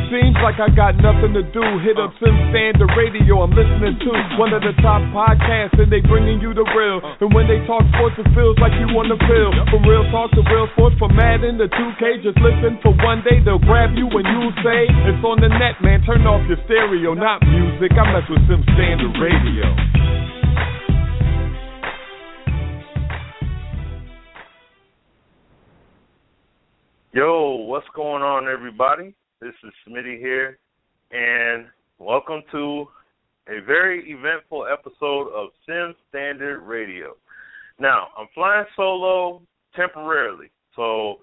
Seems like I got nothing to do. Hit up Sim Standard Radio. I'm listening to one of the top podcasts, and they bringing you the real. And when they talk sports, it feels like you on the field. From real talk to real sports, from Madden to 2K, just listen for one day. They'll grab you when you say it's on the net, man. Turn off your stereo, not music. I mess with Sim Standard Radio. Yo, what's going on, everybody? This is Smitty here, and welcome to a very eventful episode of Sim Standard Radio. Now, I'm flying solo temporarily, so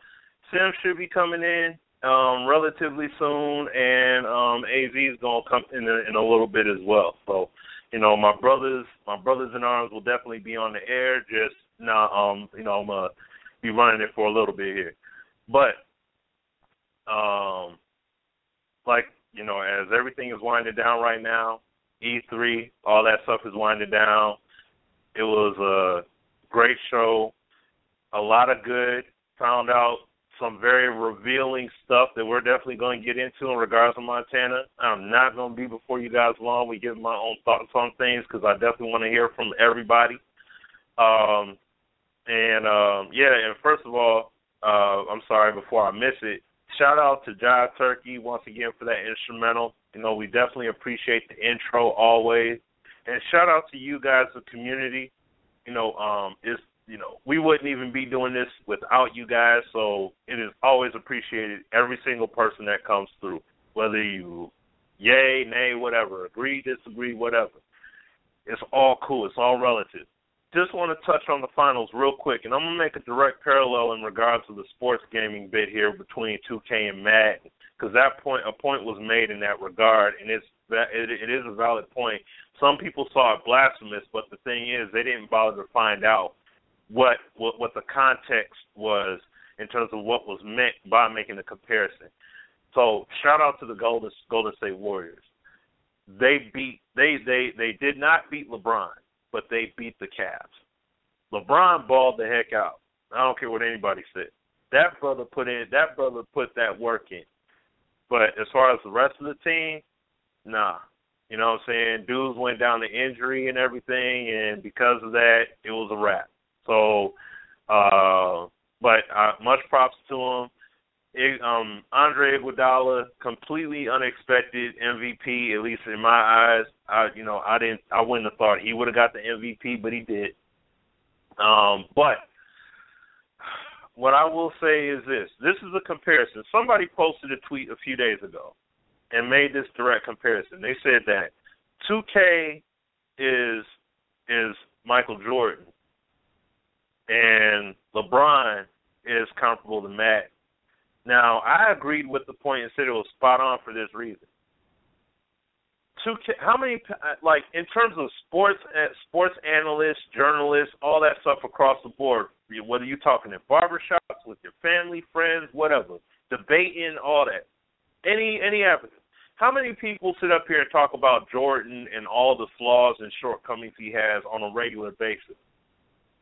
Sim should be coming in relatively soon, and AZ is gonna come in a little bit as well. So, you know, my brothers in arms will definitely be on the air. Just now, you know, I'm gonna be running it for a little bit here. But, like, you know, as everything is winding down right now, E3, all that stuff is winding down. It was a great show, a lot of good, found out some very revealing stuff that we're definitely going to get into in regards to Montana. I'm not going to be before you guys long. We give my own thoughts on things because I definitely want to hear from everybody. And first of all, I'm sorry, before I miss it, shout out to Jive Turkey once again for that instrumental. You know, we definitely appreciate the intro always. And shout out to you guys, the community. You know, we wouldn't even be doing this without you guys, so it is always appreciated, every single person that comes through, whether you yay, nay, whatever, agree, disagree, whatever. It's all cool. It's all relative. Just want to touch on the finals real quick, and I'm going to make a direct parallel in regards to the sports gaming bit here between 2K and Madden, because a point was made in that regard, and it is a valid point. Some people saw it blasphemous, but the thing is they didn't bother to find out what the context was in terms of what was meant by making the comparison. So shout out to the Golden State Warriors. They did not beat LeBron, but they beat the Cavs. LeBron balled the heck out. I don't care what anybody said. That brother put that work in. But as far as the rest of the team, nah. You know what I'm saying? Dudes went down to injury and everything, and because of that, it was a wrap. So, much props to him. Andre Iguodala, completely unexpected MVP, at least in my eyes. I wouldn't have thought he would have got the MVP, but he did. But what I will say is this. This is a comparison. Somebody posted a tweet a few days ago and made this direct comparison. They said that 2K is Michael Jordan and LeBron is comparable to Madden. Now, I agreed with the point and said it was spot on for this reason. 2K, how many, like, in terms of sports analysts, journalists, all that stuff across the board, whether you're talking in barbershops, with your family, friends, whatever, debating, all that, any avenue. How many people sit up here and talk about Jordan and all the flaws and shortcomings he has on a regular basis?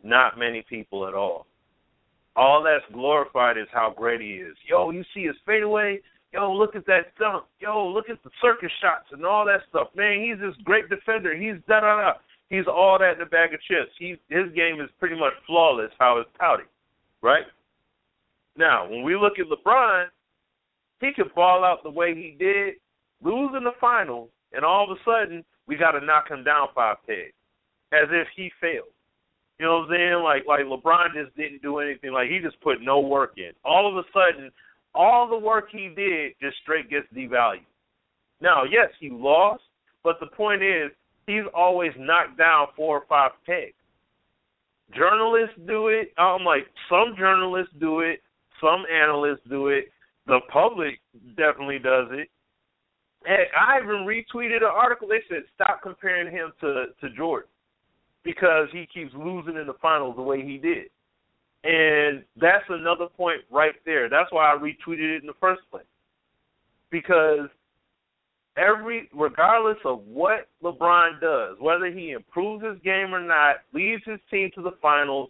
Not many people at all. All that's glorified is how great he is. Yo, you see his fadeaway? Yo, look at that dunk. Yo, look at the circus shots and all that stuff. Man, he's this great defender. He's da-da-da. He's all that in a bag of chips. His game is pretty much flawless how it's touted, right? Now, when we look at LeBron, he could ball out the way he did, lose in the finals, and all of a sudden, we got to knock him down 5 pegs, as if he failed. You know what I'm saying? Like LeBron just didn't do anything. Like, he just put no work in. All of a sudden, all the work he did just straight gets devalued. Now, yes, he lost, but the point is he's always knocked down 4 or 5 pegs. Journalists do it. Some journalists do it. Some analysts do it. The public definitely does it. Heck, I even retweeted an article. They said stop comparing him to Jordan because he keeps losing in the finals the way he did. And that's another point right there. That's why I retweeted it in the first place. Because regardless of what LeBron does, whether he improves his game or not, leads his team to the finals,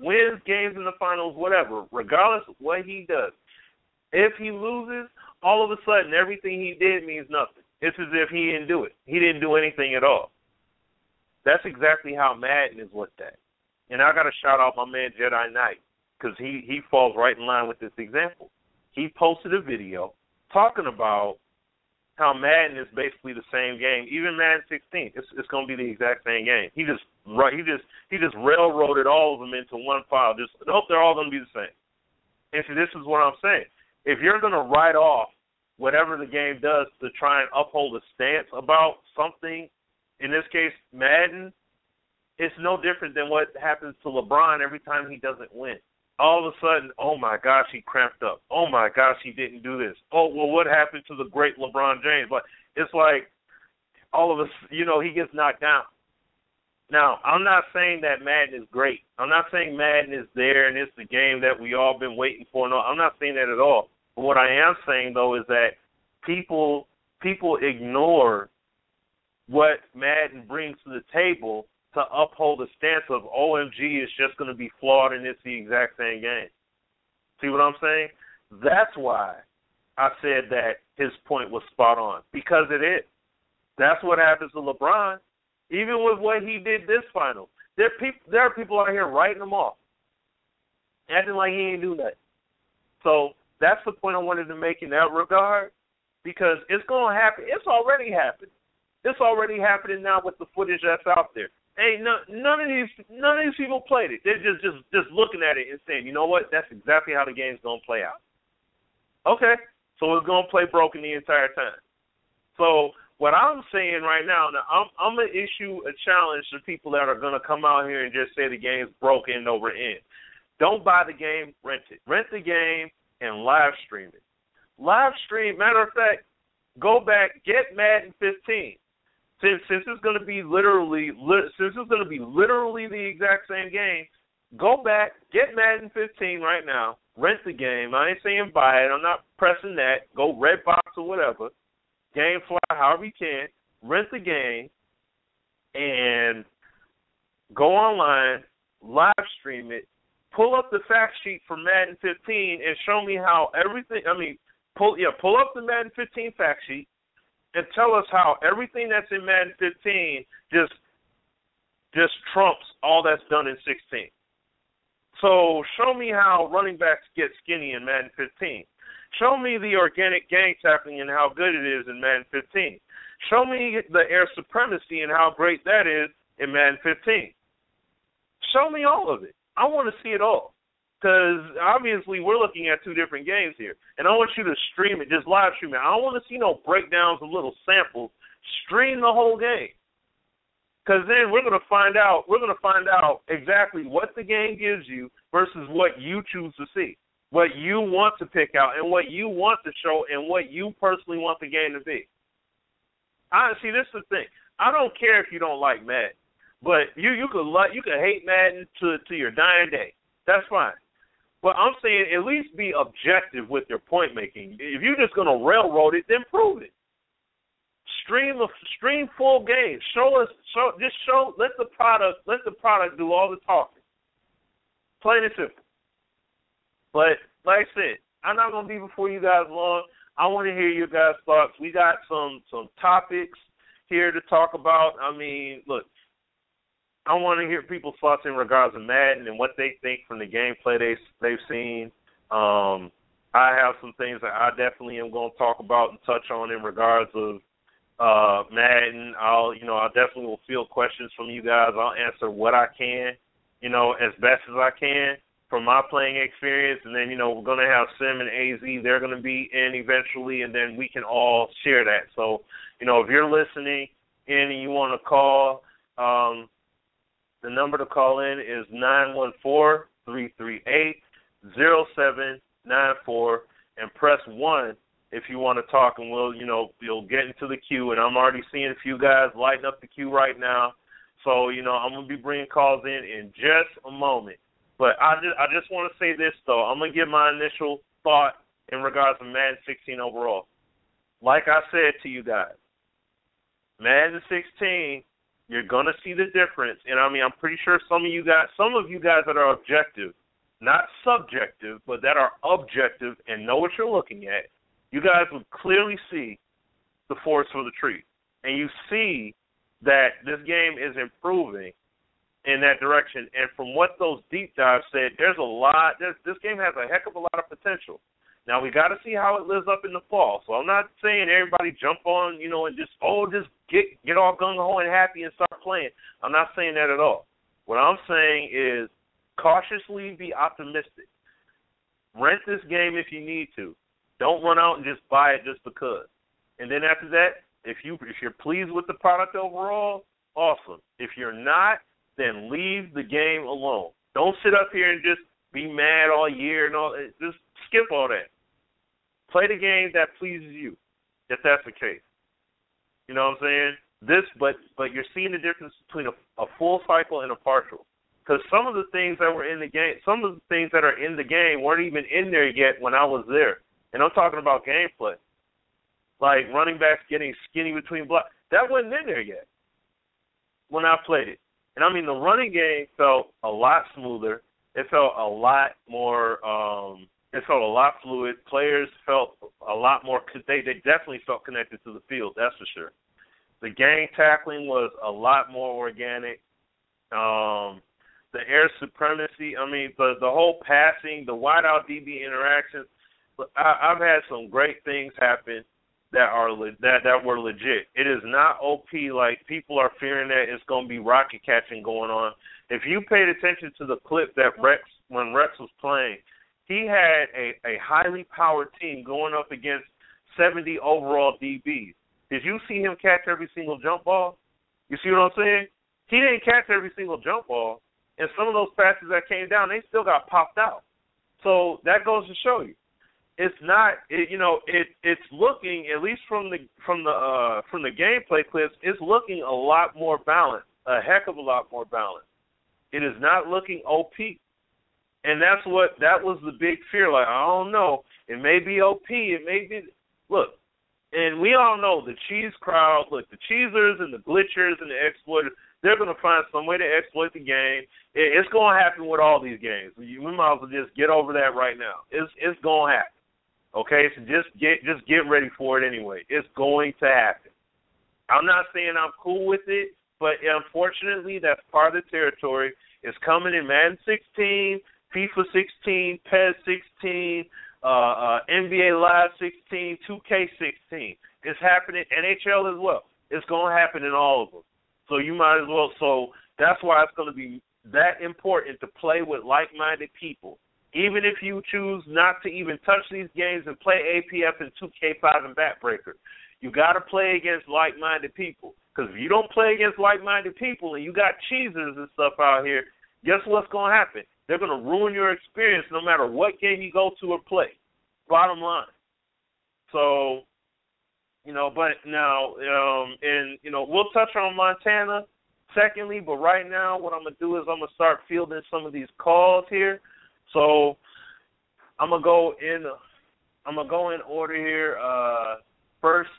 wins games in the finals, whatever, regardless of what he does, if he loses, all of a sudden everything he did means nothing. It's as if he didn't do it. He didn't do anything at all. That's exactly how Madden is looked at. And I got to shout out my man Jedi Knight, because he falls right in line with this example. He posted a video talking about how Madden is basically the same game. Even Madden 16, it's going to be the exact same game. He just railroaded all of them into one file. Just hope they're all going to be the same. And so this is what I'm saying. If you're going to write off whatever the game does to try and uphold a stance about something, in this case Madden, it's no different than what happens to LeBron every time he doesn't win. All of a sudden, oh my gosh, he cramped up. Oh my gosh, he didn't do this. Oh, well, what happened to the great LeBron James? But it's like all of us, he gets knocked down. Now, I'm not saying that Madden is great. I'm not saying Madden is there and it's the game that we all been waiting for. No, I'm not saying that at all. But what I am saying, though, is that people ignore what Madden brings to the table to uphold a stance of OMG, it's just going to be flawed and it's the exact same game. See what I'm saying? That's why I said that his point was spot on, because it is. That's what happens to LeBron. Even with what he did this final, there are people out here writing him off, acting like he ain't do nothing. So that's the point I wanted to make in that regard, because it's going to happen. It's already happened. It's already happening now with the footage that's out there. Hey, none of these people played it. They're just looking at it and saying, you know what, that's exactly how the game's going to play out. Okay, so it's going to play broken the entire time. So what I'm saying right now I'm going to issue a challenge to people that are going to come out here and just say the game's broken over in. Don't buy the game, rent it. Rent the game and live stream it. Live stream, matter of fact, go back, get Madden 15. Since it's going to be literally the exact same game, go back, get Madden 15 right now, rent the game. I ain't saying buy it. I'm not pressing that. Go Redbox or whatever, GameFly, however you can. Rent the game and go online, live stream it, pull up the fact sheet for Madden 15 and show me how everything. Pull up the Madden 15 fact sheet and tell us how everything that's in Madden 15 just trumps all that's done in 16. So show me how running backs get skinny in Madden 15. Show me the organic gang tackling and how good it is in Madden 15. Show me the air supremacy and how great that is in Madden 15. Show me all of it. I want to see it all. Because obviously we're looking at two different games here. And I want you to stream it, just live stream it. I don't want to see no breakdowns of little samples. Stream the whole game. Because then we're going to find out exactly what the game gives you versus what you choose to see, what you want to pick out, and what you want to show, and what you personally want the game to be. See, this is the thing. I don't care if you don't like Madden, but you could hate Madden to your dying day. That's fine. But I'm saying at least be objective with your point making. If you're just going to railroad it, then prove it. Stream full games. Let the product do all the talking. Plain and simple. But like I said, I'm not going to be before you guys long. I want to hear your guys' thoughts. We got some topics here to talk about. Look, I want to hear people's thoughts in regards to Madden and what they think from the gameplay they've seen. I have some things that I definitely am going to talk about and touch on in regards of Madden. I definitely will field questions from you guys. I'll answer what I can, as best as I can from my playing experience. And then, we're going to have Sim and AZ. They're going to be in eventually, and then we can all share that. So, if you're listening in and you want to call, the number to call in is 914-338-0794, and press 1 if you want to talk, and you'll get into the queue. And I'm already seeing a few guys lighting up the queue right now. So, I'm going to be bringing calls in just a moment. But I just want to say this, though. I'm going to give my initial thought in regards to Madden 16 overall. Like I said to you guys, Madden 16, you're going to see the difference. And, I'm pretty sure some of you guys that are objective, not subjective, but that are objective and know what you're looking at, you guys would clearly see the forest for the tree. And you see that this game is improving in that direction. And from what those deep dives said, there's a lot. This game has a heck of a lot of potential. Now, we got to see how it lives up in the fall. So I'm not saying everybody jump on, and just get all gung-ho and happy and start playing. I'm not saying that at all. What I'm saying is cautiously be optimistic. Rent this game if you need to. Don't run out and just buy it just because. And then after that, if you're pleased with the product overall, awesome. If you're not, then leave the game alone. Don't sit up here and just be mad all year and all. Just skip all that. Play the game that pleases you, if that's the case. You know what I'm saying? But you're seeing the difference between a full cycle and a partial. Because some of the things that were in the game, some of the things that are in the game weren't even in there yet when I was there. And I'm talking about gameplay. Like running backs getting skinny between blocks. That wasn't in there yet when I played it. And, I mean, the running game felt a lot smoother. It felt a lot more it felt a lot fluid. Players felt a lot more – they definitely felt connected to the field, that's for sure. The gang tackling was a lot more organic. The air supremacy, I mean, the whole passing, the wideout DB interactions. I've had some great things happen that were legit. It is not OP like people are fearing that it's going to be rocket catching going on. If you paid attention to the clip that when Rex was playing, he had a highly powered team going up against 70 overall DBs. Did you see him catch every single jump ball? You see what I'm saying? He didn't catch every single jump ball, and some of those passes that came down, they still got popped out. So that goes to show you. It's not, it's looking, at least from the gameplay clips, it's looking a lot more balanced, a heck of a lot more balanced. It is not looking OP, and that was the big fear. Like, I don't know, it may be OP, it may be. Look, and we all know the cheese crowd. Look, the cheesers and the glitchers and the exploiters, they're going to find some way to exploit the game. It's going to happen with all these games. We might as well just get over that right now. It's going to happen. Okay, so just get ready for it anyway. It's going to happen. I'm not saying I'm cool with it, but unfortunately that's part of the territory. It's coming in Madden 16, FIFA 16, PES 16, NBA Live 16, 2K16. It's happening, NHL as well. It's going to happen in all of them. So you might as well. So that's why it's going to be that important to play with like-minded people. Even if you choose not to even touch these games and play APF and 2K5 and Backbreaker, you got to play against like-minded people. Because if you don't play against like-minded people and you got cheesers and stuff out here, guess what's going to happen? They're going to ruin your experience no matter what game you go to or play. Bottom line. So, but now, we'll touch on Montana secondly, but right now what I'm going to do is I'm going to start fielding some of these calls here. So I'm gonna go in order here. First,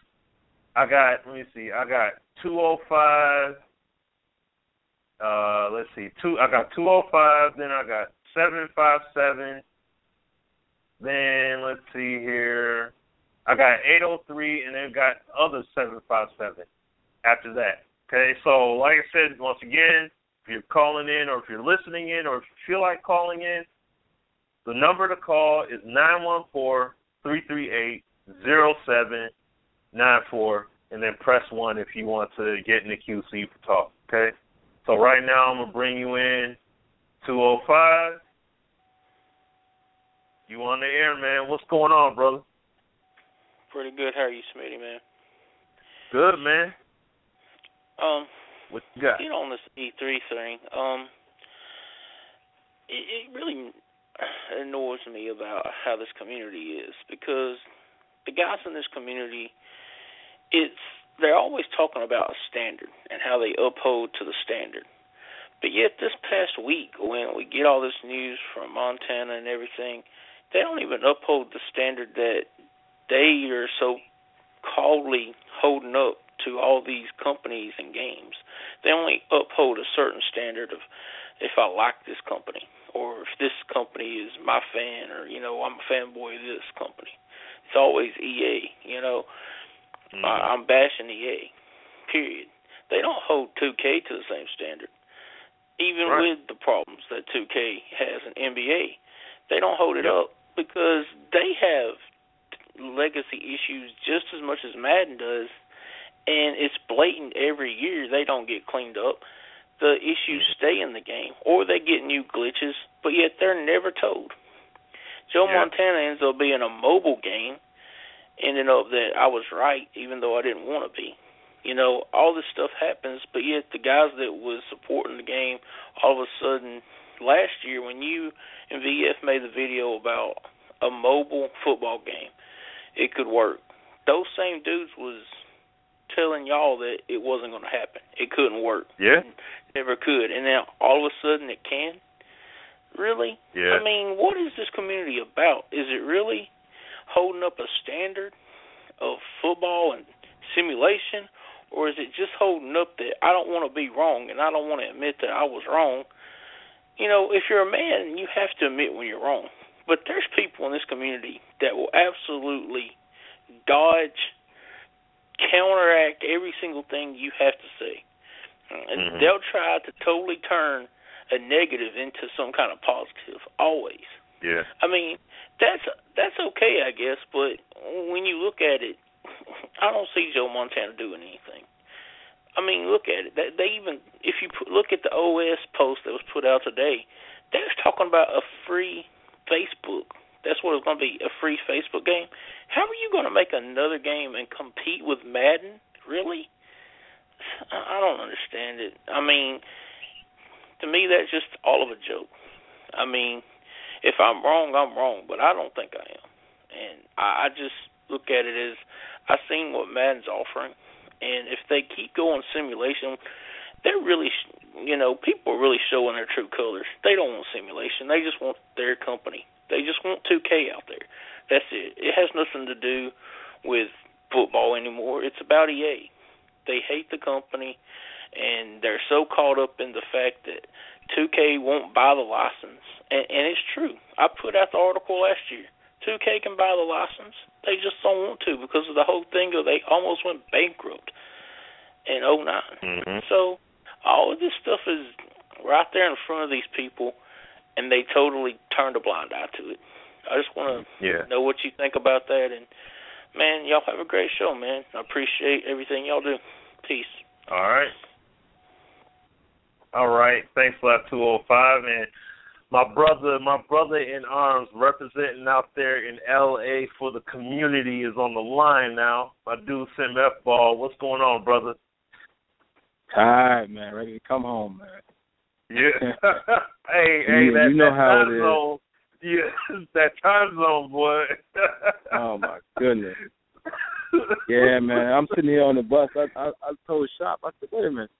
I got 205. I got 205. Then I got 757. Then let's see here. I got 803, and then got other 757 after that. Okay, so like I said, once again, if you're calling in or if you're listening in or if you feel like calling in, the number to call is 914-338-0794, and then press 1 if you want to get in the queue so you can talk, okay? So right now I'm going to bring you in 205. You on the air, man. What's going on, brother? Pretty good. How are you, Smitty, man? Good, man. What you got? On this E3 thing, it really annoys me about how this community is, because the guys in this community, they're always talking about a standard and how they uphold to the standard. But yet this past week, when we get all this news from Montana and everything, they don't even uphold the standard that they are so coldly holding up to all these companies and games. They only uphold a certain standard of, if I like this company, or if this company is my fan, or, I'm a fanboy of this company. It's always EA, I'm bashing EA, period. They don't hold 2K to the same standard. Even with the problems that 2K has in NBA, they don't hold it up because they have legacy issues just as much as Madden does, and it's blatant every year. They don't get cleaned up. The issues stay in the game, or they get new glitches, but yet they're never told. Joe Montana ends up being a mobile game, ending up that I was right, even though I didn't want to be. All this stuff happens, but yet the guys that was supporting the game, all of a sudden, last year when you and VF made the video about a mobile football game, it could work. Those same dudes was telling y'all that it wasn't going to happen. It couldn't work. Yeah. Never could. And now all of a sudden it can? Really? Yeah. I mean, what is this community about? Is it really holding up a standard of football and simulation, or is it just holding up that I don't want to be wrong and I don't want to admit that I was wrong? If you're a man, you have to admit when you're wrong. But there's people in this community that will absolutely dodge, counteract every single thing you have to say. And they'll try to totally turn a negative into some kind of positive, always. Yeah. I mean, that's okay, I guess, but when you look at it, I don't see Joe Montana doing anything. I mean, look at it. They even, if you look at the OS post that was put out today, they was talking about a free Facebook. That's what it's going to be, a free Facebook game. How are you going to make another game and compete with Madden? Really? I don't understand it. I mean, to me, that's just all of a joke. I mean, if I'm wrong, I'm wrong, but I don't think I am. And I just look at it as I've seen what Madden's offering, and if they keep going simulation, they're really, people are really showing their true colors. They don't want simulation. They just want their company. They just want 2K out there. That's it. It has nothing to do with football anymore. It's about EA. They hate the company, and they're so caught up in the fact that 2K won't buy the license. And it's true. I put out the article last year. 2K can buy the license. They just don't want to because of the whole thing of they almost went bankrupt in 2009. So all of this stuff is right there in front of these people, and they totally turned a blind eye to it. I just want to know what you think about that. And, man, y'all have a great show, man. I appreciate everything y'all do. Peace. All right. Thanks for that 205. And my brother in arms representing out there in L.A. for the community is on the line now. My dude, SimFBall. What's going on, brother? Tired, man. Ready to come home, man. Yeah. hey, that time zone. Yeah, that time zone, boy. Oh, my goodness. Yeah, man. I'm sitting here on the bus. I told Shop, I said, wait a minute.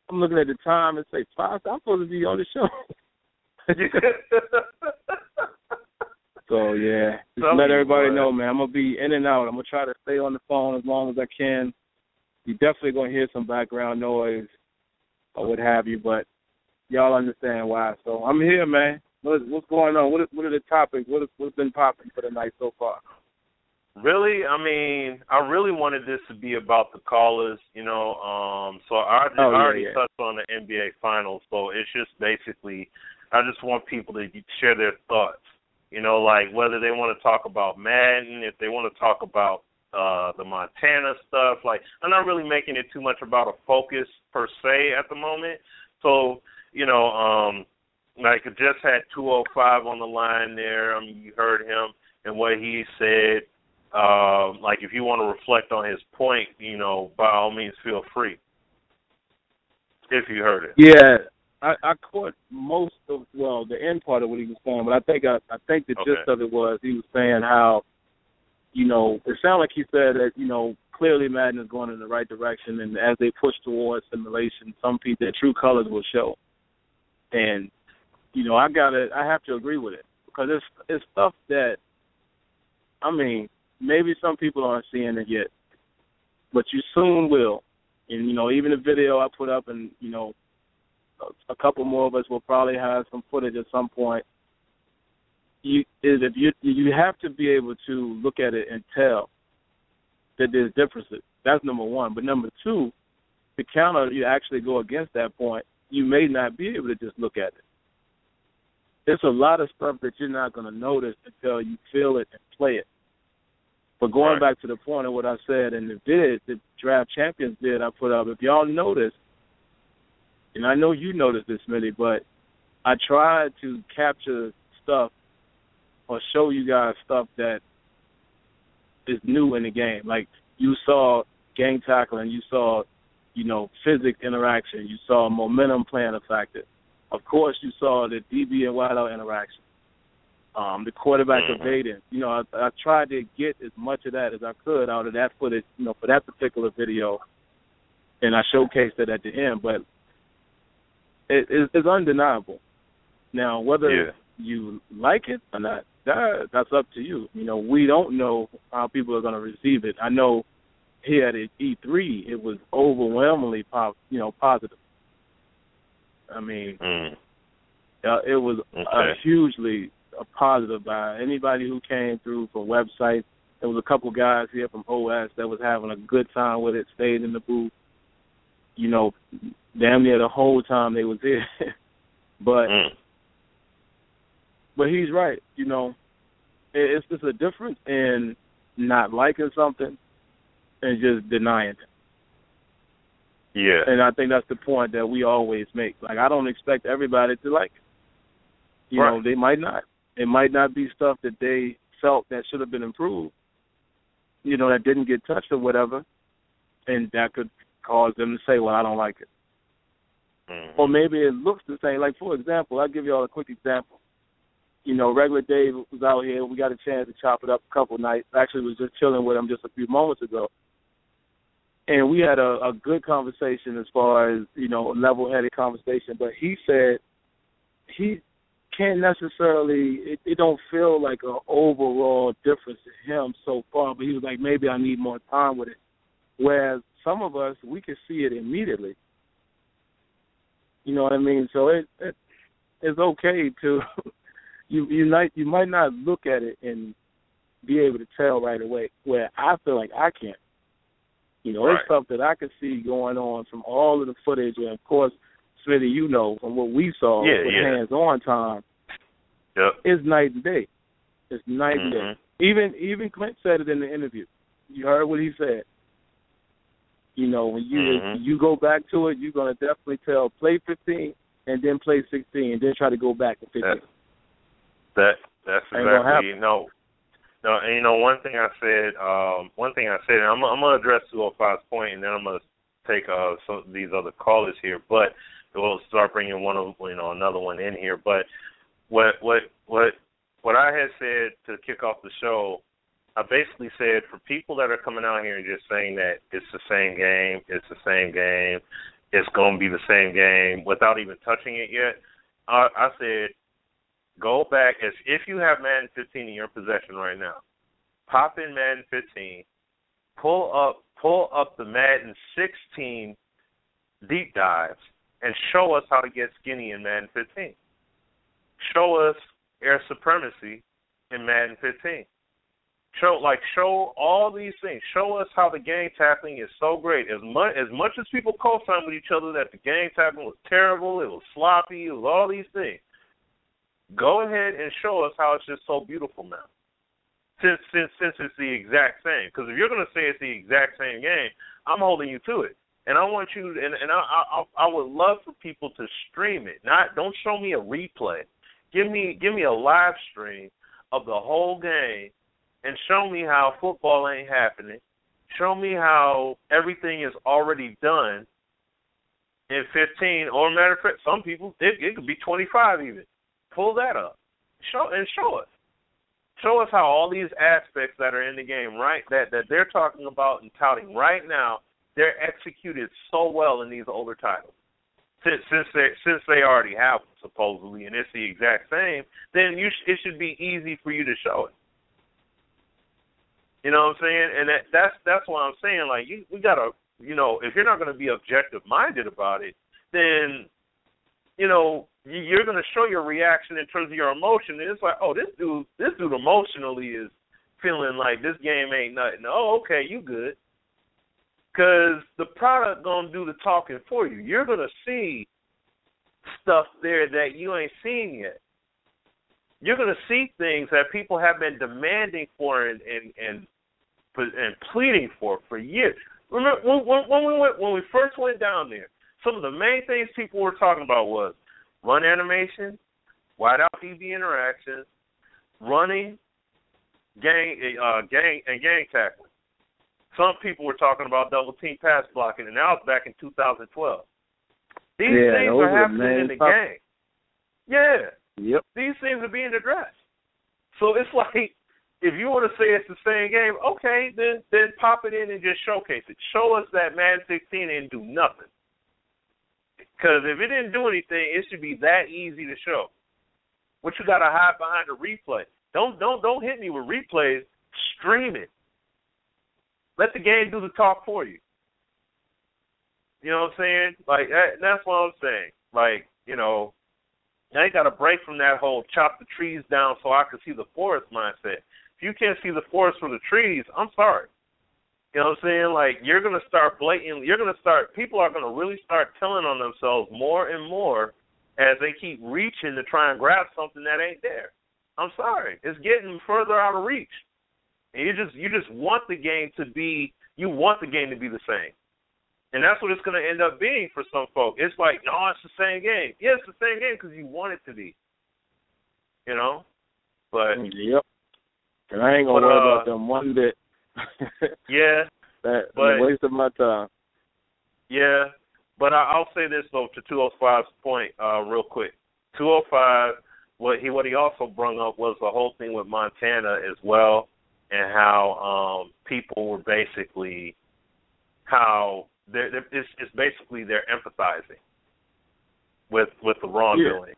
I'm looking at the time and say, 5. I'm supposed to be on the show. So, yeah. Just let everybody know, man. I'm going to be in and out. I'm going to try to stay on the phone as long as I can. You're definitely going to hear some background noise or what have you, but y'all understand why. So I'm here, man. What's going on? What are the topics? What's been popping for the night so far? Really? I mean, I really wanted this to be about the callers, so I already touched on the NBA Finals, so it's just basically I just want people to share their thoughts, like whether they want to talk about Madden, if they want to talk about the Montana stuff. Like, I'm not really making it too much about a focus per se at the moment. So, like I just had 205 on the line there. I mean, you heard him and what he said. Like, if you want to reflect on his point, by all means, feel free. If you heard it. Yeah, I caught most of, the end part of what he was saying, but I think the gist of it was he was saying how, it sounded like he said that, clearly Madden is going in the right direction, and as they push towards simulation, some people, their true colors will show. And, I have to agree with it, because it's stuff that, I mean, maybe some people aren't seeing it yet, but you soon will. And, even the video I put up, and, a couple more of us will probably have some footage at some point. you have to be able to look at it and tell that there's differences. That's number one. But number two, to counter, you actually go against that point, you may not be able to just look at it. There's a lot of stuff that you're not going to notice until you feel it and play it. But going back to the point of what I said in the vid, the Draft Champions vid I put up, if y'all notice, and I know you noticed this, Smitty, but I tried to capture stuff or show you guys stuff that is new in the game. Like you saw gang tackling, you saw, physics interaction, you saw momentum playing a factor. Of course, you saw the DB and wideout interaction, the quarterback evading. I tried to get as much of that as I could out of that footage, for that particular video, and I showcased it at the end. But it's undeniable. Now, whether you like it or not, that's up to you. We don't know how people are going to receive it. I know here at E3, it was overwhelmingly positive. I mean, it was hugely positive by anybody who came through from websites. There was a couple guys here from OS that was having a good time with it, stayed in the booth, damn near the whole time they was here. But he's right, it's just a difference in not liking something and just denying it. Yeah. And I think that's the point that we always make. Like, I don't expect everybody to like it. They might not. It might not be stuff that they felt that should have been improved, that didn't get touched or whatever, and that could cause them to say, well, I don't like it. Or maybe it looks the same. Like, for example, I'll give you all a quick example. Regular Dave was out here. We got a chance to chop it up a couple nights. Actually, was just chilling with him just a few moments ago. And we had a good conversation as far as, level-headed conversation. But he said he can't necessarily, it don't feel like an overall difference to him so far. But he was like, maybe I need more time with it. Whereas some of us, we can see it immediately. You know what I mean? So it's okay to, you might not look at it and be able to tell right away, where I feel like I can't. It's stuff that I could see going on from all of the footage, and of course, Smitty, from what we saw with hands-on time, it's night and day. It's night and day. Even Clint said it in the interview. You heard what he said. When you go back to it, you're gonna definitely tell play 15 and then play 16 and then try to go back to 15. That's exactly No, and one thing I said, and I'm gonna address 205's point, and then I'm gonna take some of these other callers here, but we'll start bringing another one in here. But what I had said to kick off the show, I basically said for people that are coming out here and just saying that it's the same game, it's gonna be the same game without even touching it yet, I said, go back, as if you have Madden 15 in your possession right now. Pop in Madden 15, pull up the Madden 16 deep dives, and show us how to get skinny in Madden 15. Show us air supremacy in Madden 15. Show all these things. Show us how the gang tackling is so great. As much as people co-sign with each other that the gang tackling was terrible, it was sloppy, it was all these things. Go ahead and show us how it's just so beautiful now. Since it's the exact same. Because if you're going to say it's the exact same game, I'm holding you to it. And I want you to, and I would love for people to stream it. Don't show me a replay. Give me a live stream of the whole game and show me how football ain't happening. Show me how everything is already done in 15. Or matter of fact, some people, it could be 25 even. Pull that up. Show us. Show us how all these aspects that are in the game, right, that they're talking about and touting right now, they're executed so well in these older titles. Since they already have them, supposedly, and it's the exact same, then it should be easy for you to show it. You know what I'm saying? And that's what I'm saying. Like, we gotta, if you're not going to be objective minded about it, then you're going to show your reaction in terms of your emotion. And it's like, oh, this dude emotionally is feeling like this game ain't nothing. Oh, okay, you good. Because the product going to do the talking for you. You're going to see stuff there that you ain't seen yet. You're going to see things that people have been demanding for and pleading for years. Remember when we first went down there, some of the main things people were talking about was run animation, wide-out DB interactions, running, gang tackling. Some people were talking about double-team pass blocking, and that was back in 2012. These things are happening in the game. Yeah. Yep. These things are being addressed. So it's like, if you want to say it's the same game, okay, then pop it in and just showcase it. Show us that Madden 16 didn't do nothing. Because if it didn't do anything, it should be that easy to show. What you got to hide behind a replay? Don't hit me with replays. Stream it. Let the game do the talk for you. You know what I'm saying? Like, that's what I'm saying. Like, you know, I got to break from that whole chop the trees down so I can see the forest mindset. If you can't see the forest from the trees, I'm sorry. You know what I'm saying? Like, you're going to start people are going to really start telling on themselves more and more as they keep reaching to try and grab something that ain't there. I'm sorry. It's getting further out of reach. And you just want the game to be the same. And that's what it's going to end up being for some folk. It's like, no, it's the same game. Yeah, it's the same game because you want it to be. You know? But yep. And I ain't going to worry about them one bit. Yeah. That's a waste of my time. Yeah. But I'll say this, though, to 205's point real quick. 205, what he also brought up was the whole thing with Montana as well, and how people were basically, it's basically they're empathizing with the wrongdoing. Yeah.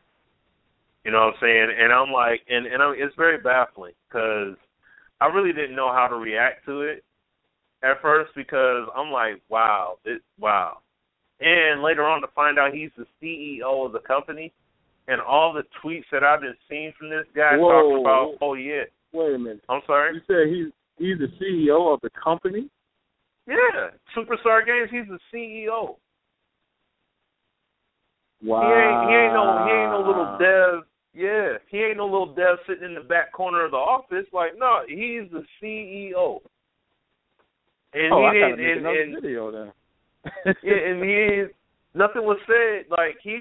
You know what I'm saying? And I'm like, and it's very baffling because I really didn't know how to react to it at first because I'm like, wow. And later on to find out he's the CEO of the company and all the tweets that I've been seeing from this guy talking about, oh, yeah. Wait a minute. I'm sorry? You said he's the CEO of the company? Yeah. Superstar Games, he's the CEO. Wow. He ain't no little dev. Yeah, he ain't no little dev sitting in the back corner of the office. Like, no, he's the CEO. And I gotta make another video then. Yeah, and nothing was said. Like he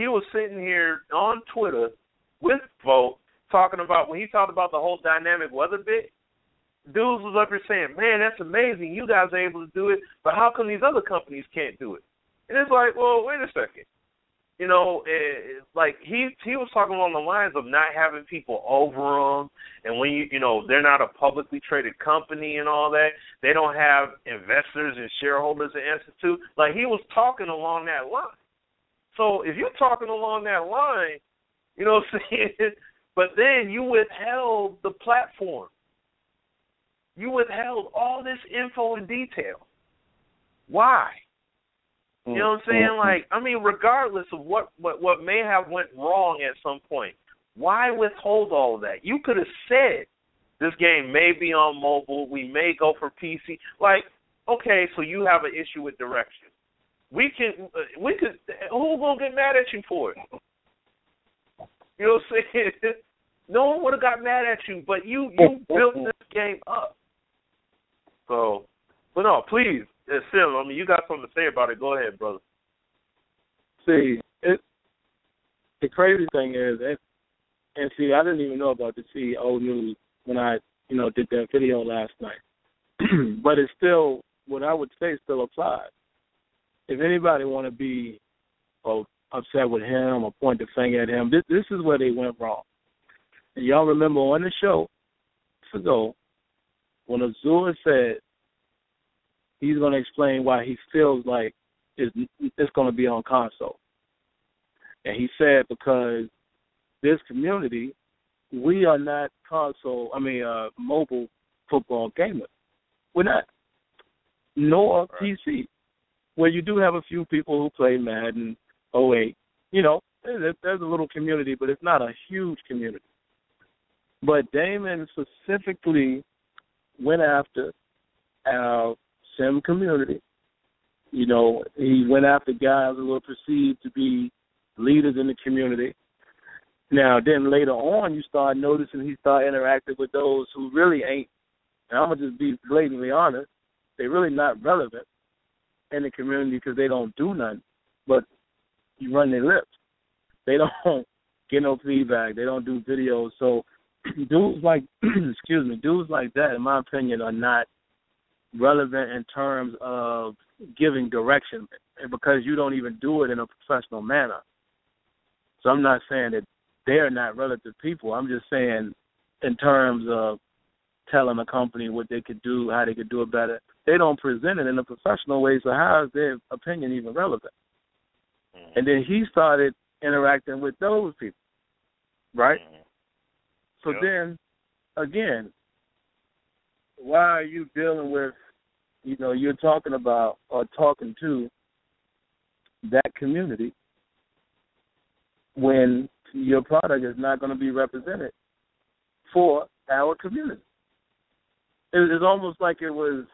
was sitting here on Twitter with folk talking about when he talked about the whole dynamic weather bit. Dudes was up here saying, "Man, that's amazing. You guys are able to do it, but how come these other companies can't do it?" And it's like, well, wait a second. You know, like he was talking along the lines of not having people over them, and when you know they're not a publicly traded company and all that, they don't have investors and shareholders to answer to. Like he was talking along that line. So if you're talking along that line, you know what I'm saying. But then you withheld the platform. You withheld all this info and detail. Why? You know what I'm saying? Like, I mean, regardless of what may have went wrong at some point, why withhold all of that? You could have said this game may be on mobile, we may go for PC. Like, okay, so you have an issue with direction. We could. Who's gonna get mad at you for it? You know what I'm saying? No one would have got mad at you, but you built this game up. So, but no, please. Sim, I mean, you got something to say about it. Go ahead, brother. See, the crazy thing is, and see, I didn't even know about the CEO news when I, did that video last night. But it's still, what I would say still applies. If anybody want to be upset with him or point the finger at him, this is where they went wrong. And y'all remember on the show, years ago, when Azul said, he's going to explain why he feels like it's going to be on console. And he said because this community, we are not mobile football gamers. We're not. Nor PC, where you do have a few people who play Madden 08. there's a little community, but it's not a huge community. But Damon specifically went after our sim community. You know, he went after guys who were perceived to be leaders in the community. Now, then later on, you start noticing he started interacting with those who really ain't, and I'm going to just be blatantly honest, they're really not relevant in the community because they don't do nothing but you run their lips. They don't get no feedback. They don't do videos. So dudes like, dudes like that, in my opinion, are not relevant in terms of giving direction because you don't even do it in a professional manner. So I'm not saying that they're not relative people. I'm just saying in terms of telling a company what they could do, how they could do it better. They don't present it in a professional way, so how is their opinion even relevant? And then he started interacting with those people, right? So then, again, why are you dealing with, you know, you're talking about or talking to that community when your product is not going to be represented for our community? It's almost like it was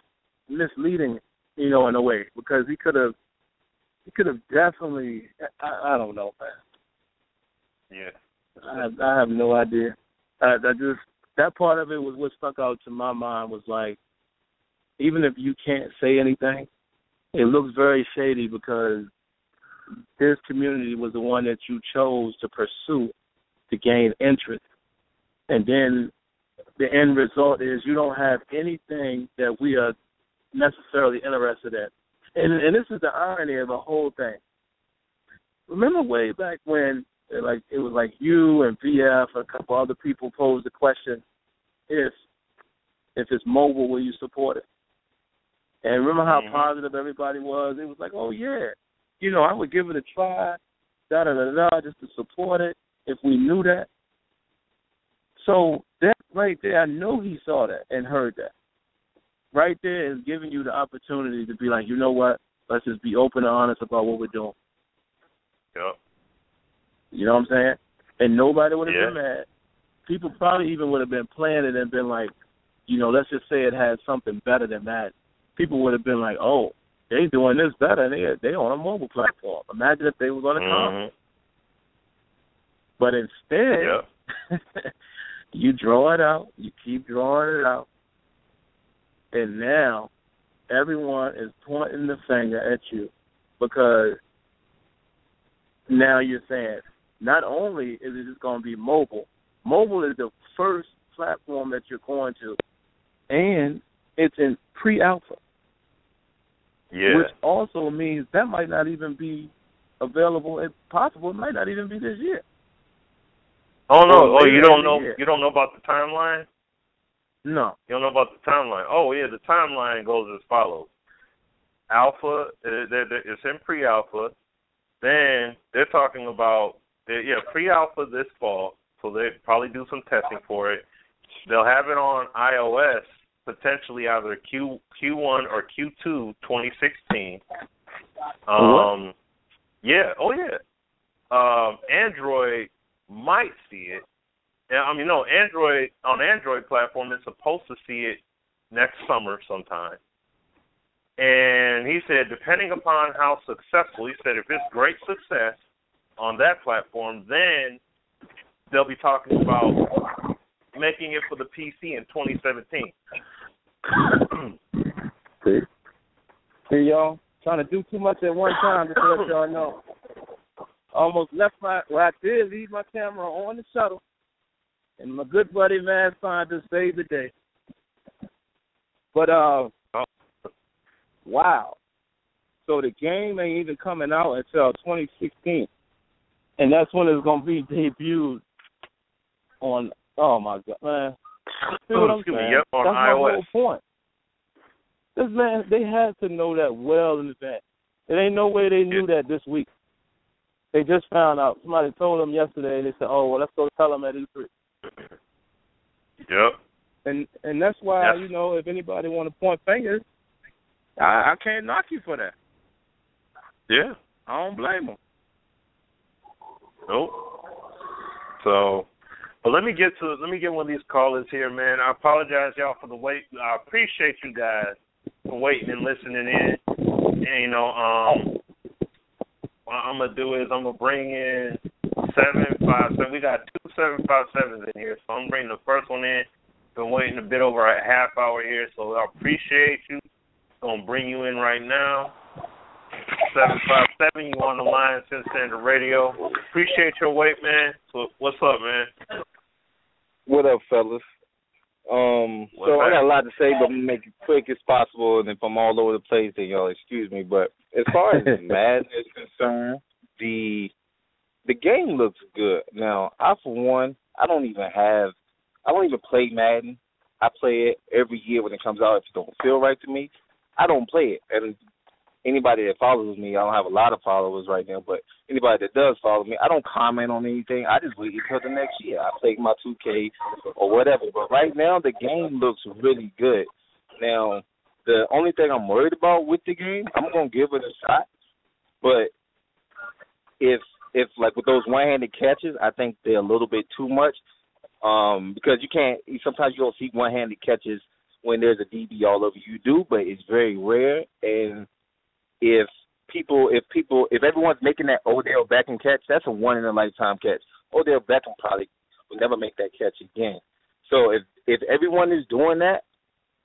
misleading, you know, in a way, because he could have definitely, I don't know, man. Yeah. I have no idea. That part of it was what stuck out to my mind was like, even if you can't say anything, it looks very shady because this community was the one that you chose to pursue to gain interest. And then the end result is you don't have anything that we are necessarily interested in. And this is the irony of the whole thing. Remember way back when it was like you and VF and a couple other people posed the question, if it's mobile, will you support it? And remember how positive everybody was? It was like, oh, yeah, you know, I would give it a try, just to support it if we knew that. So that right there, I know he saw that and heard that. Right there is giving you the opportunity to be like, you know what, let's just be open and honest about what we're doing. Yep. You know what I'm saying? And nobody would have been mad. People probably even would have been playing it and been like, you know, let's just say it had something better than that. People would have been like, oh, they doing this better. They on a mobile platform. Imagine if they was on a console. But instead, you draw it out. You keep drawing it out. And now everyone is pointing the finger at you because now you're saying not only is it just going to be mobile, mobile is the first platform that you're going to, and it's in pre-alpha. Yeah. Which also means that might not even be available. It's possible it might not even be this year. Oh no! Oh, you don't know? You don't know about the timeline? No. You don't know about the timeline? Oh yeah, the timeline goes as follows: Alpha, it's in pre-alpha. Then they're talking about pre-alpha this fall, so they probably do some testing for it. They'll have it on iOS potentially either Q1 or Q2 2016. Yeah. Oh yeah. Android might see it. Android on Android platform is supposed to see it next summer sometime. And he said, depending upon how successful, he said if it's great success on that platform, then they'll be talking about making it for the PC in 2017. See, y'all, trying to do too much at one time, just to let y'all know. Almost left I did leave my camera on the shuttle, and my good buddy Mad Finder saved the day. But, wow. So the game ain't even coming out until 2016. And that's when it's going to be debuted on, oh, my God, man. See what I'm saying? Yep, on that's iOS. My whole point. This man, they had to know that well in advance. There ain't no way they knew that this week. They just found out. Somebody told them yesterday, and they said, oh, well, let's go tell them at E3. Yep. And that's why, you know, if anybody want to point fingers, I can't knock you for that. Yeah. I don't blame them. Nope. So, but let me get one of these callers here, man. I apologize, y'all, for the wait. I appreciate you guys for waiting and listening in. And what I'm gonna do is I'm gonna bring in 757. We got 2 757s in here, so I'm bringing the first one in. Been waiting a bit over a half hour here, so I appreciate you. Gonna bring you in right now. 757, you on the line, SimFBall Radio. Appreciate your wait, man. So what's up, man? What up, fellas? I got a lot to say, but I'm gonna make it quick as possible. And if I'm all over the place, then y'all excuse me. But as far as Madden is concerned, the game looks good. Now, I for one, I don't even play Madden. I play it every year when it comes out. If it don't feel right to me, I don't play it. And anybody that follows me, I don't have a lot of followers right now, but anybody that does follow me, I don't comment on anything. I just wait until the next year. I play my 2K or whatever. But right now, the game looks really good. Now, the only thing I'm worried about with the game, I'm going to give it a shot. But if like with those one-handed catches, I think they're a little bit too much because sometimes you don't see one-handed catches when there's a DB all over you do, but it's very rare. And if everyone's making that Odell Beckham catch, that's a one-in-a-lifetime catch. Odell Beckham probably will never make that catch again. So if everyone is doing that,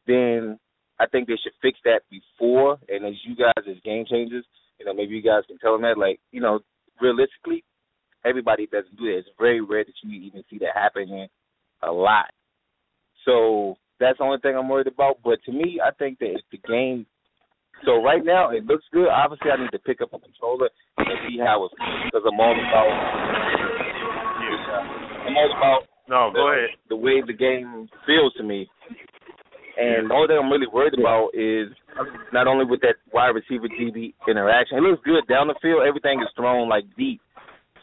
then I think they should fix that before. And as you guys, as game changers, maybe you guys can tell them that, realistically, everybody doesn't do that. It's very rare that you even see that happening a lot. So that's the only thing I'm worried about. But to me, I think that if the game – so right now, it looks good. Obviously, I need to pick up a controller and see how it's because I'm all about the way the game feels to me. And the only thing I'm really worried about is not only with that wide receiver DB interaction. It looks good down the field. Everything is thrown, deep.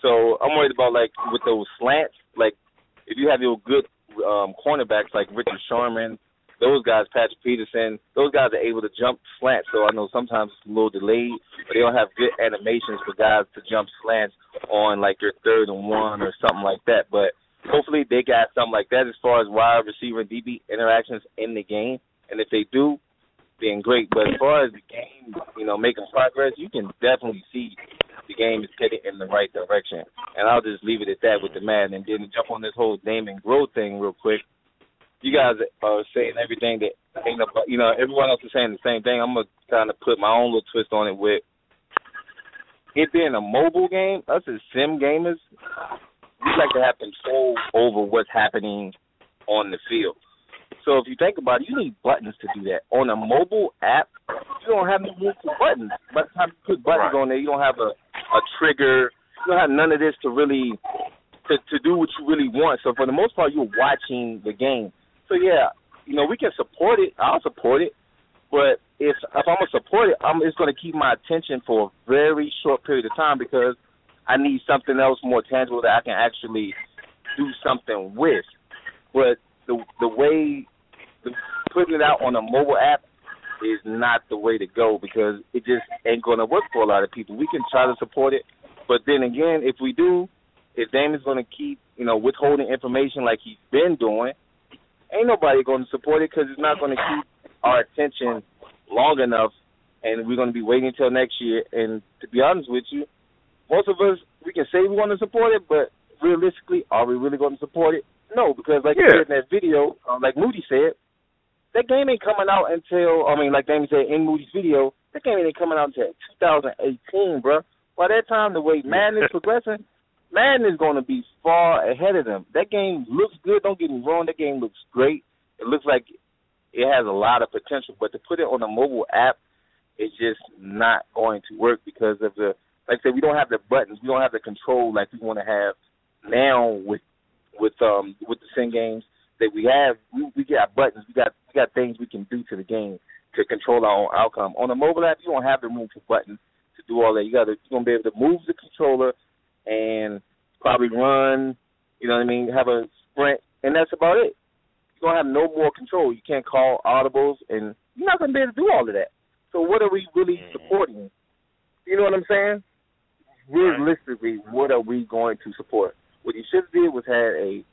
So I'm worried about, with those slants, if you have your good cornerbacks like Richard Sherman, those guys, Patrick Peterson, those guys are able to jump slants. So I know sometimes it's a little delayed, but they don't have good animations for guys to jump slants on, your 3rd and 1 or something like that. But hopefully they got something like that as far as wide receiver and DB interactions in the game. And if they do, then great. But as far as the game, making progress, you can definitely see the game is headed in the right direction. And I'll just leave it at that with the Madden. And then jump on this whole name and growth thing real quick. You guys are saying everything that ain't about, everyone else is saying the same thing. I'm going to kind of put my own little twist on it with it being a mobile game. Us as sim gamers, we like to have control over what's happening on the field. So if you think about it, you need buttons to do that. On a mobile app, you don't have any room for buttons. By the time you put buttons on there, you don't have a trigger. You don't have none of this to really to do what you really want. So for the most part, you're watching the game. So, yeah, we can support it. I'll support it. But if I'm going to support it, it's going to keep my attention for a very short period of time because I need something else more tangible that I can actually do something with. But the way putting it out on a mobile app is not the way to go because it just ain't going to work for a lot of people. We can try to support it. But then again, if we do, if Damon's going to keep, withholding information like he's been doing, ain't nobody going to support it because it's not going to keep our attention long enough, and we're going to be waiting until next year. And to be honest with you, most of us, we can say we want to support it, but realistically, are we really going to support it? No, because like you said in that video, like Moody said, that game ain't coming out until, like Damon said in Moody's video, that game ain't coming out until 2018, bro. By that time, the way Madden is progressing, Madden is going to be far ahead of them. That game looks good. Don't get me wrong. That game looks great. It looks like it has a lot of potential. But to put it on a mobile app is just not going to work because of like I said, we don't have the buttons. We don't have the control like we want to have now with the sim games that we have. We got buttons. We got things we can do to the game to control our own outcome. On a mobile app, you don't have the room for buttons to do all that. You're going to be able to move the controller and probably run, have a sprint, and that's about it. You're going to have no more control. You can't call audibles, and you're not going to be able to do all of that. So what are we really supporting? You know what I'm saying? realistically, what are we going to support? What you should have did was had a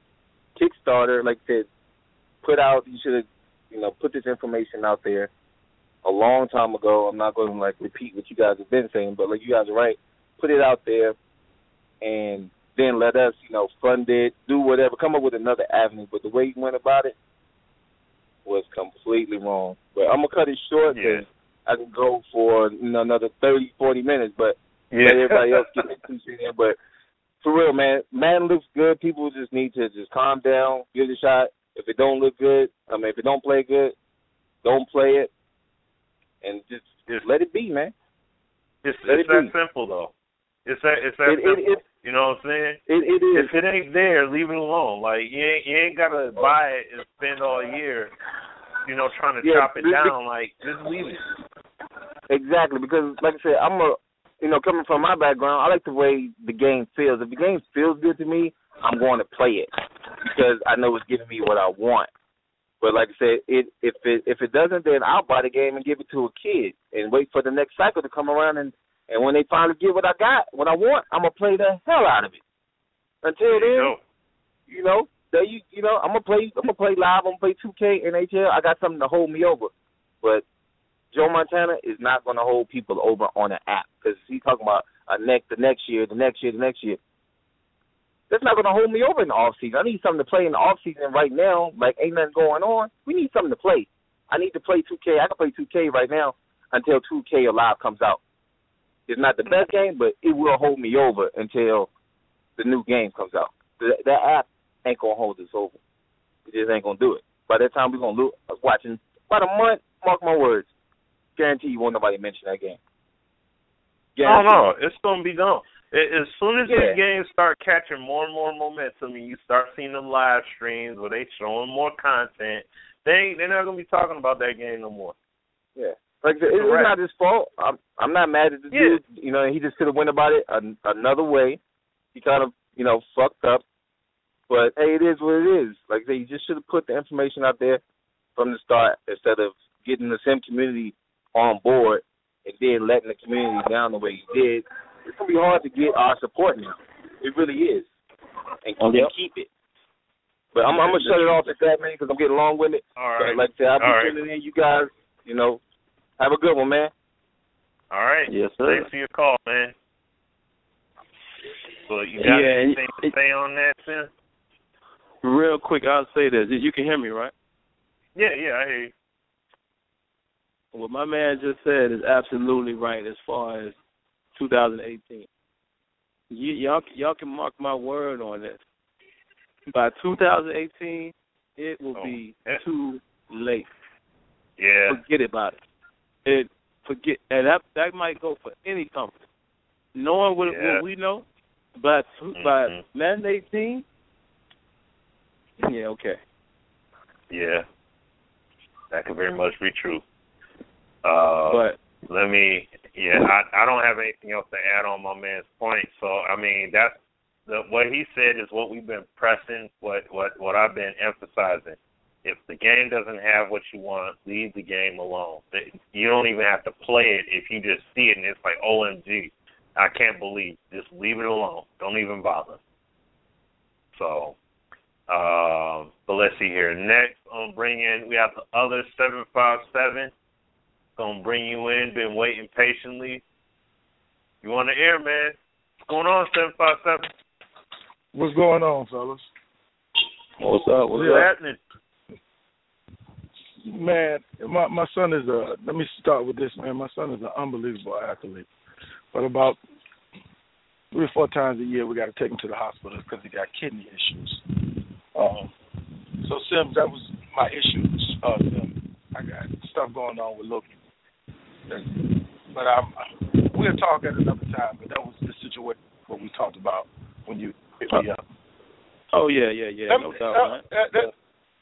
Kickstarter, like I said, you should have, put this information out there a long time ago. I'm not going to, repeat what you guys have been saying, but, you guys are right. Put it out there and then let us, fund it, do whatever, come up with another avenue. But the way you went about it was completely wrong. But I'm going to cut it short because I can go for, another 30, 40 minutes, but let everybody else get into it. But for real, man, Madden looks good. People just need to just calm down, give it a shot. If it don't look good, if it don't play good, don't play it, and just let it be, man. It's that simple, though. It's that simple. You know what I'm saying? It is. If it ain't there, leave it alone. You ain't gotta buy it and spend all year, trying to chop it down. Just leave it. Exactly, because like I said, I'm coming from my background, I like the way the game feels. If the game feels good to me, I'm going to play it because I know it's giving me what I want. But like I said, if it doesn't, then I'll buy the game and give it to a kid and wait for the next cycle to come around. And when they finally get what I got, what I want, I'm gonna play the hell out of it. Until then, I'm gonna play live. I'm gonna play 2K, NHL. I got something to hold me over. But Joe Montana is not gonna hold people over on an app because he's talking about the next year. That's not going to hold me over in the off-season. I need something to play in the off-season right now. Ain't nothing going on. We need something to play. I need to play 2K. I can play 2K right now until 2K Alive comes out. It's not the best game, but it will hold me over until the new game comes out. That app ain't going to hold us over. It just ain't going to do it. By that time, we're going to watching about a month, mark my words. Guarantee you won't nobody mention that game. No, it's going to be gone. As soon as the games start catching more and more momentum and you start seeing them live streams where they showing more content, they're not going to be talking about that game no more. Yeah. Like I said, it's not his fault. I'm not mad at the dude. He just could have went about it another way. He kind of, fucked up. But, hey, it is what it is. Like I said, you just should have put the information out there from the start instead of getting the Sim community on board and then letting the community down the way he did. It's going to be hard to get our support now. It really is. And keep it. But I'm going to shut it off at that, man, because I'm getting long-winded. All right. But like I said, I'll be tuning in. You guys, have a good one, man. All right. Yes, sir. Thanks for your call, man. So you got anything to say on that, Sim? Real quick, I'll say this. You can hear me, right? Yeah, I hear you. What my man just said is absolutely right as far as 2018. Y'all can mark my word on this. By 2018, it will be too late. Yeah. Forget about it. And that might go for any company. Knowing what we know, by Madden 18, okay. Yeah. That could very much be true. But I don't have anything else to add on my man's point. So that's what he said is what we've been pressing. What I've been emphasizing. If the game doesn't have what you want, leave the game alone. You don't even have to play it if you just see it and it's like, OMG, I can't believe. Just leave it alone. Don't even bother. So, but let's see here. Next, we have the other 757. Gonna bring you in. Been waiting patiently. You on the air, man? What's going on, 757? What's going on, fellas? What's up? What's happening? Man, my son is let me start with this, man. My son is an unbelievable athlete. But about 3 or 4 times a year, we got to take him to the hospital because he got kidney issues. So, Sim, that was my issues. I got stuff going on with Loki. But we'll talk at another time. But that was the situation what we talked about when you hit me up. Oh, yeah. No doubt, man.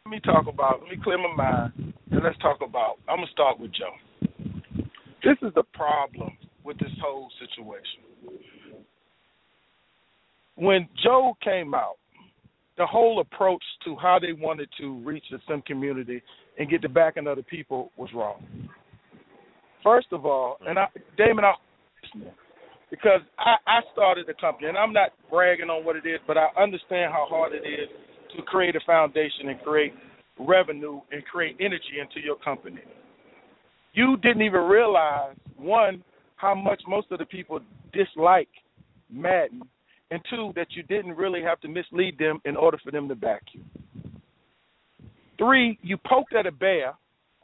Let me clear my mind, and let's talk about, I'm going to start with Joe. This is the problem with this whole situation. When Joe came out, the whole approach to how they wanted to reach the Sim community and get the backing of the people was wrong. First of all, and Damon, Because I started the company, and I'm not bragging on what it is, but I understand how hard it is to create a foundation and create revenue and create energy into your company. You didn't even realize, one, how much most of the people dislike Madden, and two, that you didn't really have to mislead them in order for them to back you. Three, you poked at a bear,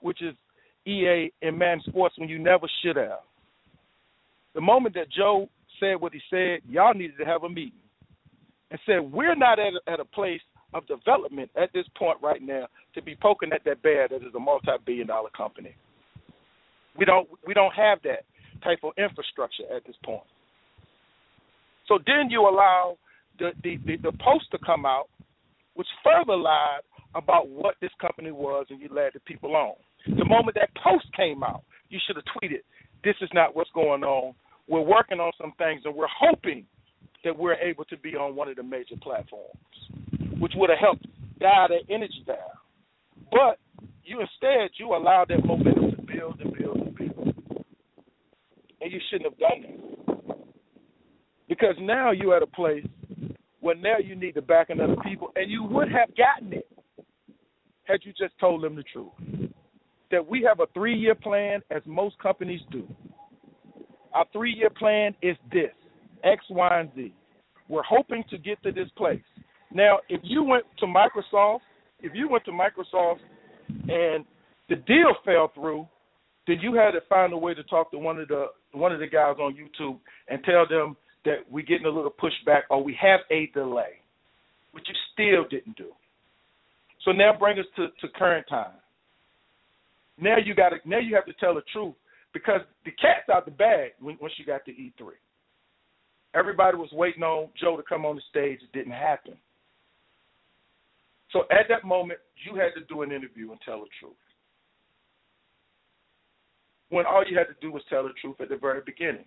which is EA and Madden Sports, when you never should have. The moment that Joe said what he said, y'all needed to have a meeting and said, we're not at a place of development at this point right now to be poking at that bear that is a multi-billion-dollar company. We don't have that type of infrastructure at this point. So then you allow the post to come out, which further lied about what this company was, and you led the people on. The moment that post came out, you should have tweeted, this is not what's going on. We're working on some things, and we're hoping that we're able to be on one of the major platforms, which would have helped dial that energy down. But you allowed that momentum to build and build and build. And you shouldn't have done that. Because now you're at a place where now you need the backing of the people, and you would have gotten it had you just told them the truth. That we have a 3-year plan, as most companies do. Our 3-year plan is this, X, Y, and Z. We're hoping to get to this place. Now, if you went to Microsoft and the deal fell through, then you had to find a way to talk to one of the guys on YouTube and tell them that we're getting a little pushback or we have a delay, which you still didn't do. So now bring us to current time. Now you have to tell the truth. Because the cat's out the bag once you got to E3. Everybody was waiting on Joe to come on the stage. It didn't happen. So at that moment, you had to do an interview and tell the truth. When all you had to do was tell the truth at the very beginning.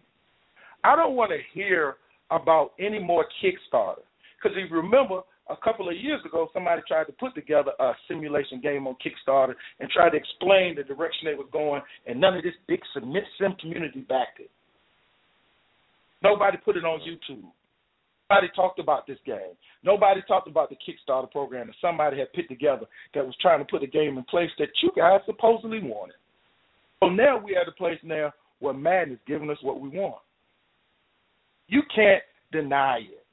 I don't want to hear about any more Kickstarter. Because if you remember, a couple of years ago, somebody tried to put together a simulation game on Kickstarter and tried to explain the direction they were going, and none of this big sim community backed it. Nobody put it on YouTube. Nobody talked about this game. Nobody talked about the Kickstarter program that somebody had put together that was trying to put a game in place that you guys supposedly wanted. So now we're at a place now where Madden is giving us what we want. You can't deny it.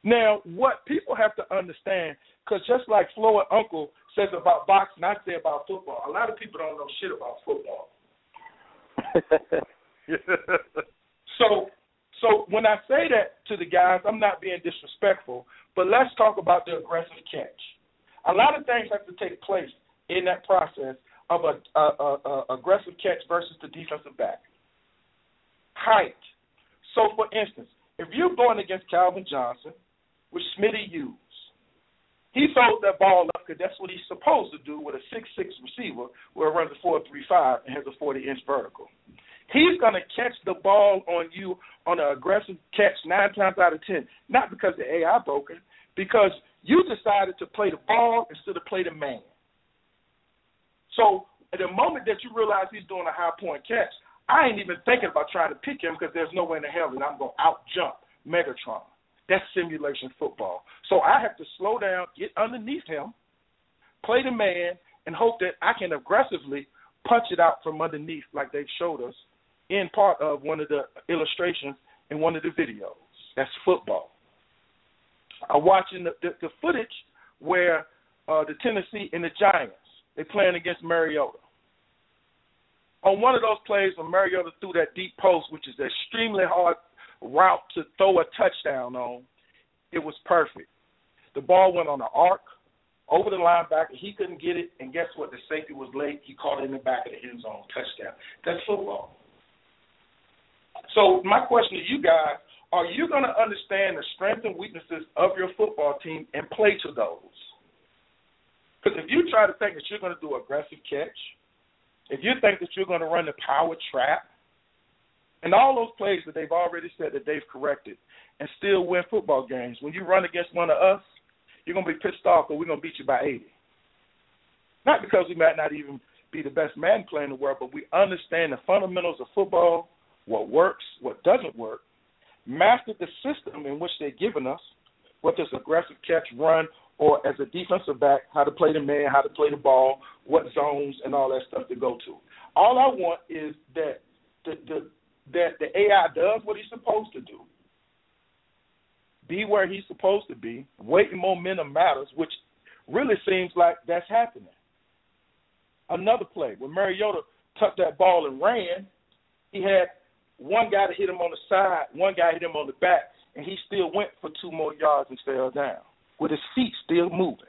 Now, what people have to understand, because just like Floyd Uncle says about boxing, I say about football, a lot of people don't know shit about football. So when I say that to the guys, I'm not being disrespectful, but let's talk about the aggressive catch. A lot of things have to take place in that process of a aggressive catch versus the defensive back. Height. So, for instance, if you're going against Calvin Johnson, which Smitty used, he throws that ball up because that's what he's supposed to do with a 6'6" receiver where it runs a 4.35 and has a 40-inch vertical. He's going to catch the ball on you on an aggressive catch 9 times out of 10, not because the AI broken, because you decided to play the ball instead of play the man. So at the moment that you realize he's doing a high-point catch, I ain't even thinking about trying to pick him because there's no way in the hell that I'm going to out-jump Megatron. That's simulation football. So I have to slow down, get underneath him, play the man, and hope that I can aggressively punch it out from underneath like they've showed us in part of one of the illustrations in one of the videos. That's football. I'm watching the footage where the Tennessee and the Giants, they're playing against Mariota. On one of those plays when Mariota threw that deep post, which is an extremely hard route to throw a touchdown on, it was perfect. The ball went on the arc, over the linebacker. He couldn't get it, and guess what? The safety was late. He caught it in the back of the end zone. Touchdown. That's football. So my question to you guys, are you going to understand the strengths and weaknesses of your football team and play to those? Because if you try to think that you're going to do aggressive catch, if you think that you're going to run the power trap, and all those plays that they've already said that they've corrected and still win football games, when you run against one of us, you're going to be pissed off because we're going to beat you by 80. Not because we might not even be the best man player in the world, but we understand the fundamentals of football what works, what doesn't work, mastered the system in which they're giving us, whether it's aggressive catch, run, or as a defensive back, how to play the man, how to play the ball, what zones, and all that stuff to go to. All I want is that the AI does what he's supposed to do, be where he's supposed to be, weight and momentum matters, which really seems like that's happening. Another play, when Mariota tucked that ball and ran, he had one guy to hit him on the side, one guy hit him on the back, and he still went for 2 more yards and fell down with his feet still moving.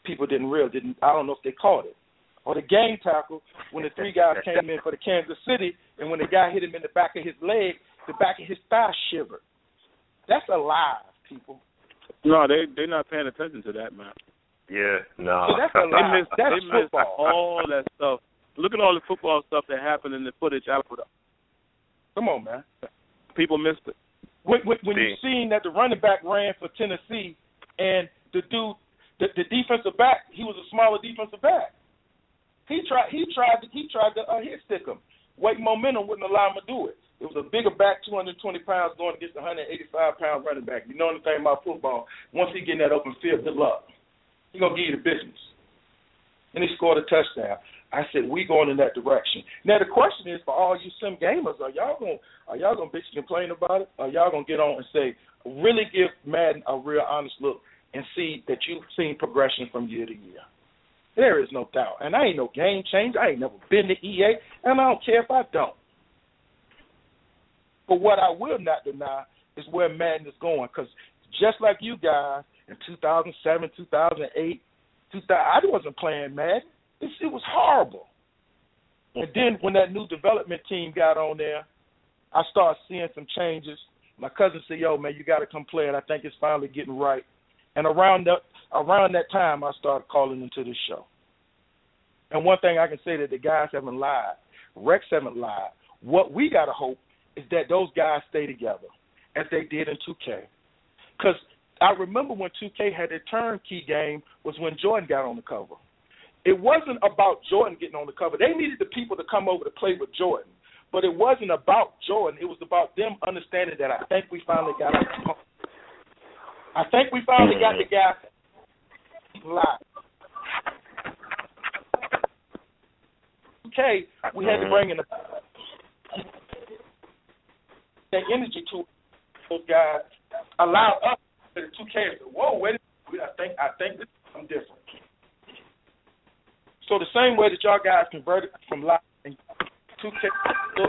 People I don't know if they caught it. Or the game tackle, when the 3 guys came in for the Kansas City, and when the guy hit him in the back of his leg, the back of his thigh shivered. That's alive, people. No, they're not paying attention to that, man. Yeah, no. So that's alive. They missed all that stuff. Look at all the football stuff that happened in the footage I put up. Come on, man. People missed it. When you seen that the running back ran for Tennessee, and the dude, the defensive back, he was a smaller defensive back. He tried to hit stick him. Weight and momentum wouldn't allow him to do it. It was a bigger back, 220 pounds, going against a 185-pound running back. You know anything about football? Once he get in that open field, good luck. He gonna give you the business. And he scored a touchdown. I said, we going in that direction. Now the question is for all you sim gamers, are y'all gonna bitch and complain about it? Or y'all gonna get on and say, really give Madden a real honest look and see that you've seen progression from year to year? There is no doubt. And I ain't no game changer. I ain't never been to EA, and I don't care if I don't. But what I will not deny is where Madden is going, because just like you guys in 2007, 2008, I wasn't playing Madden. It was horrible. And then when that new development team got on there, I started seeing some changes. My cousin said, yo, man, you got to come play it. I think it's finally getting right. And around that time, I started calling into this show. And one thing I can say that the guys haven't lied. Rex haven't lied. What we got to hope is that those guys stay together, as they did in 2K. Because I remember when 2K had their turnkey game was when Jordan got on the cover. It wasn't about Jordan getting on the cover. They needed the people to come over to play with Jordan. But it wasn't about Jordan. It was about them understanding that I think we finally got the guy live. Okay, we had to bring in that energy to those guys. Allowed us to 2K to say, whoa, wait a minute, I think this is something different. So the same way that y'all guys converted from live and 2K do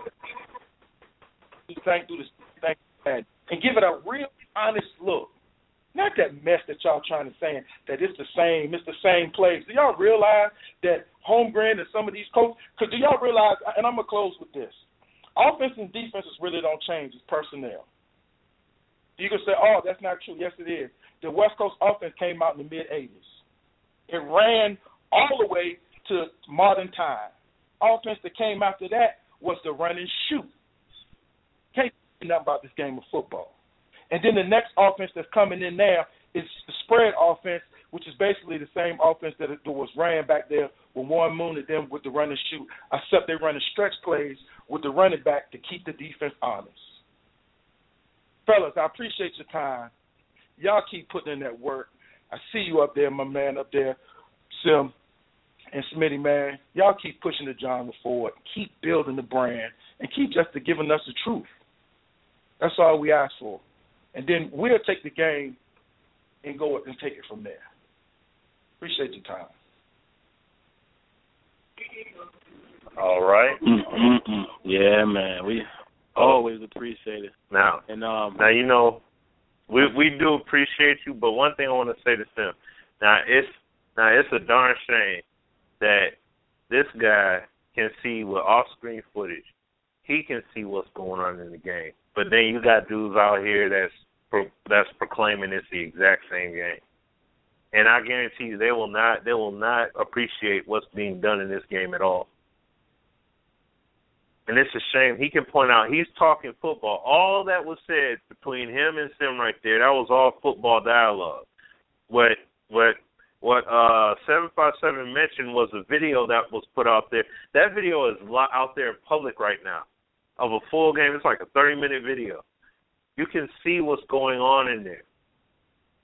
the same thing and give it a real honest look. Not that mess that y'all trying to say that it's the same plays. Do y'all realize that Holmgren and some of these coaches, because do y'all realize, and I'm going to close with this, offense and defenses really don't change, it's personnel. You can say, oh, that's not true. Yes, it is. The West Coast offense came out in the mid-'80s. It ran all the way to modern time. Offense that came after that was the run and shoot. Can't say nothing about this game of football. And then the next offense that's coming in now is the spread offense, which is basically the same offense that was ran back there with Warren Moon and them with the run and shoot, except they're running stretch plays with the running back to keep the defense honest. Fellas, I appreciate your time. Y'all keep putting in that work. I see you up there, my man up there, Sim and Smitty, man. Y'all keep pushing the genre forward. Keep building the brand and keep just giving us the truth. That's all we ask for. And then we'll take the game and go and take it from there. Appreciate your time. All right. Yeah, man. We always appreciate it. Now, you know, we do appreciate you, but one thing I want to say to Sim, it's a darn shame that this guy can see with off-screen footage. He can see what's going on in the game. But then you got dudes out here that's proclaiming it's the exact same game, and I guarantee you they will not appreciate what's being done in this game at all. And it's a shame. He can point out he's talking football. All that was said between him and Sim right there, that was all football dialogue. What 757 mentioned was a video that was put out there. That video is out there in public right now. of a full game. It's like a 30-minute video. You can see what's going on in there.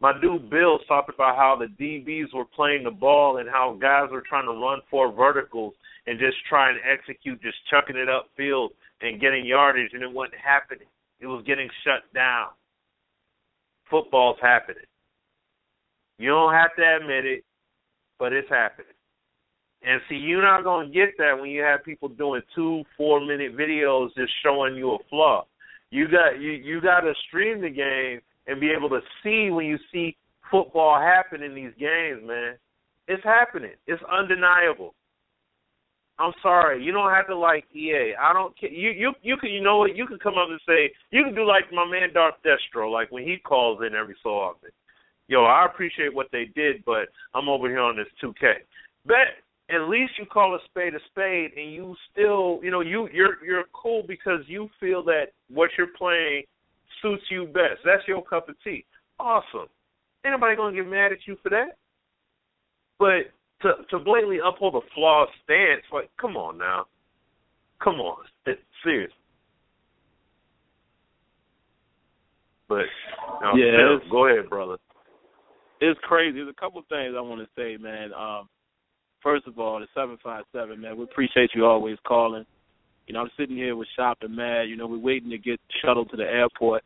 My dude Bill talked about how the DBs were playing the ball and how guys were trying to run 4 verticals and just try and execute, just chucking it upfield and getting yardage, and it wasn't happening. It was getting shut down. Football's happening. You don't have to admit it, but it's happening. And see, you're not going to get that when you have people doing 2 4-minute videos just showing you a flaw. You got to stream the game and be able to see when you see football happen in these games, man. It's happening. It's undeniable. I'm sorry. You don't have to like EA. I don't care. You can, you know what? You can come up and say, you can do like my man Darth Destro, like when he calls in every so often. Yo, I appreciate what they did, but I'm over here on this 2K. But at least you call a spade, and you still, you know, you're cool because you feel that what you're playing suits you best. That's your cup of tea. Awesome. Ain't nobody gonna get mad at you for that. But to blatantly uphold a flawed stance, like, come on now. Come on. It's serious. But yeah, go ahead, brother. It's crazy. There's a couple of things I want to say, man. First of all, the 757, man, we appreciate you always calling. You know, I'm sitting here with Shop and Mad. You know, we're waiting to get shuttled to the airport.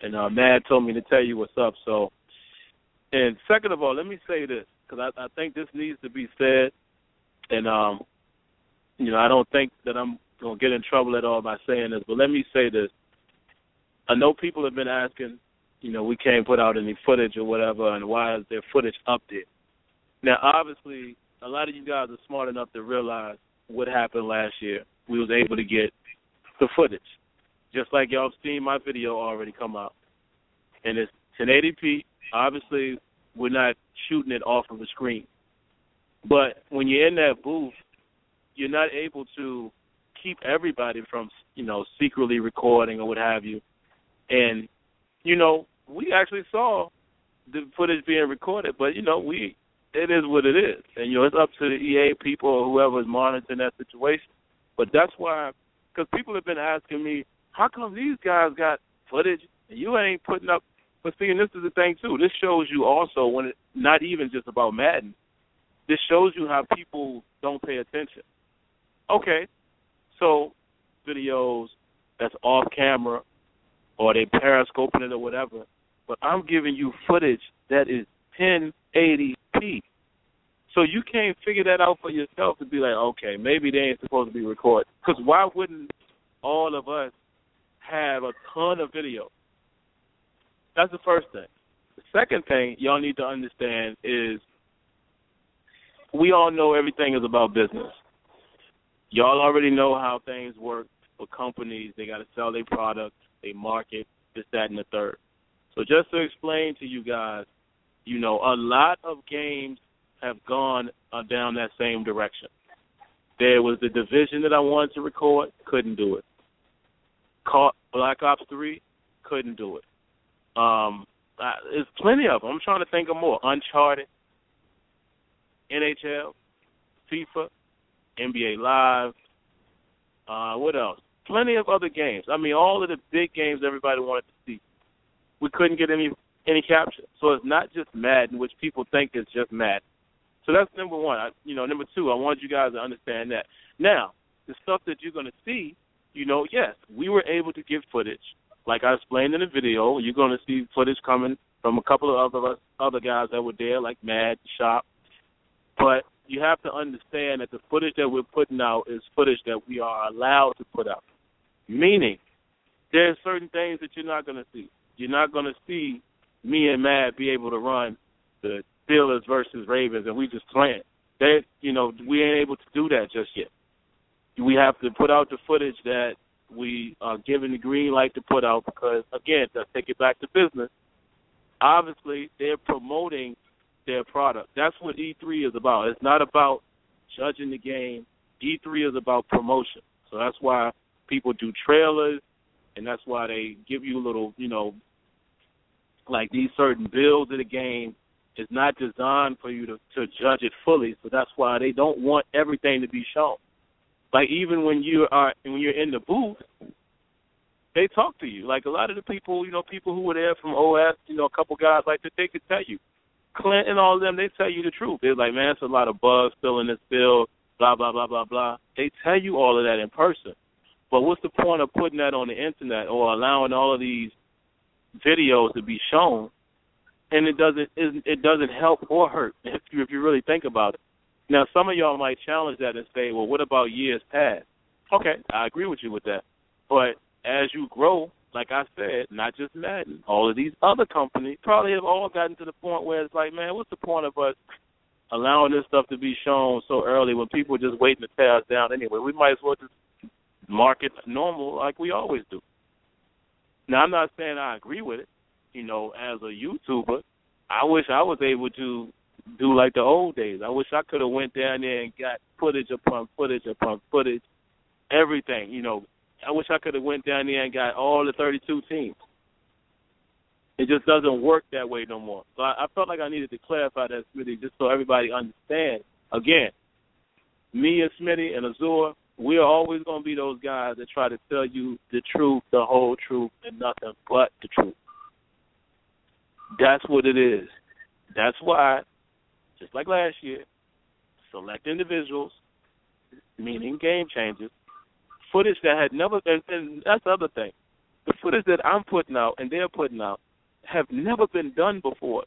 And Mad told me to tell you what's up. So, and second of all, let me say this, because I think this needs to be said. And, you know, I don't think that I'm going to get in trouble at all by saying this. But let me say this. I know people have been asking, you know, we can't put out any footage or whatever, and why is there footage up there? Now, obviously, a lot of you guys are smart enough to realize what happened last year. We was able to get the footage. Just like y'all have seen my video already come out. And it's 1080p. Obviously, we're not shooting it off of the screen. But when you're in that booth, you're not able to keep everybody from, you know, secretly recording or what have you. And, you know, we actually saw the footage being recorded, but, you know, it is what it is. And, you know, it's up to the EA people or whoever is monitoring that situation. But that's why, because people have been asking me, how come these guys got footage and you ain't putting up? But see, and this is the thing, too. This shows you also, when it's not even just about Madden, this shows you how people don't pay attention. Okay, so videos that's off camera or they periscoping it or whatever, but I'm giving you footage that is 1080p. So you can't figure that out for yourself to be like, okay, maybe they ain't supposed to be recorded. Because why wouldn't all of us have a ton of video? That's the first thing. The second thing y'all need to understand is we all know everything is about business. Y'all already know how things work for companies. They got to sell their product, they market, this, that, and the third. So just to explain to you guys, you know, a lot of games have gone down that same direction. There was the Division that I wanted to record, couldn't do it. Black Ops 3, couldn't do it. There's plenty of them. I'm trying to think of more. Uncharted, NHL, FIFA, NBA Live, what else? Plenty of other games. I mean, all of the big games everybody wanted to see. We couldn't get any capture. So it's not just Madden, which people think is just Madden. So that's number one. Number two, I want you guys to understand that. Now, the stuff that you're going to see, you know, yes, we were able to get footage. Like I explained in the video, you're going to see footage coming from a couple of other guys that were there, like Mad, Shop. But you have to understand that the footage that we're putting out is footage that we are allowed to put out. Meaning, there's certain things that you're not going to see. You're not going to see me and Mad be able to run the Steelers versus Ravens and we just playing. We ain't able to do that just yet. We have to put out the footage that we are given the green light to put out because, again, to take it back to business, obviously they're promoting their product. That's what E3 is about. It's not about judging the game. E3 is about promotion. So that's why people do trailers, and that's why they give you a little, like these certain builds of the game. It's not designed for you to judge it fully, so that's why they don't want everything to be shown. Like even when you're in the booth, they talk to you. Like a lot of the people, people who were there from OS, a couple guys like that, they could tell you. Clint and all of them, they tell you the truth. They're like, man, it's a lot of bugs still in this field, blah, blah, blah, blah, blah. They tell you all of that in person. But what's the point of putting that on the internet or allowing all of these videos to be shown, and it doesn't help or hurt if you really think about it. Now, some of y'all might challenge that and say, well, what about years past? Okay, I agree with you with that. But as you grow, like I said, not just Madden, all of these other companies probably have all gotten to the point where it's like, man, what's the point of us allowing this stuff to be shown so early when people are just waiting to tear us down anyway? We might as well just market normal like we always do. Now, I'm not saying I agree with it. As a YouTuber, I wish I was able to do like the old days. I wish I could have went down there and got footage upon footage upon footage, everything, I wish I could have went down there and got all the 32 teams. It just doesn't work that way no more. So I felt like I needed to clarify that, Smitty, just so everybody understands. Again, me and Smitty and Azur, we are always going to be those guys that try to tell you the truth, the whole truth, and nothing but the truth. That's what it is. That's why, just like last year, select individuals, meaning game changers, footage that had never been, and that's the other thing. The footage that I'm putting out and they're putting out have never been done before,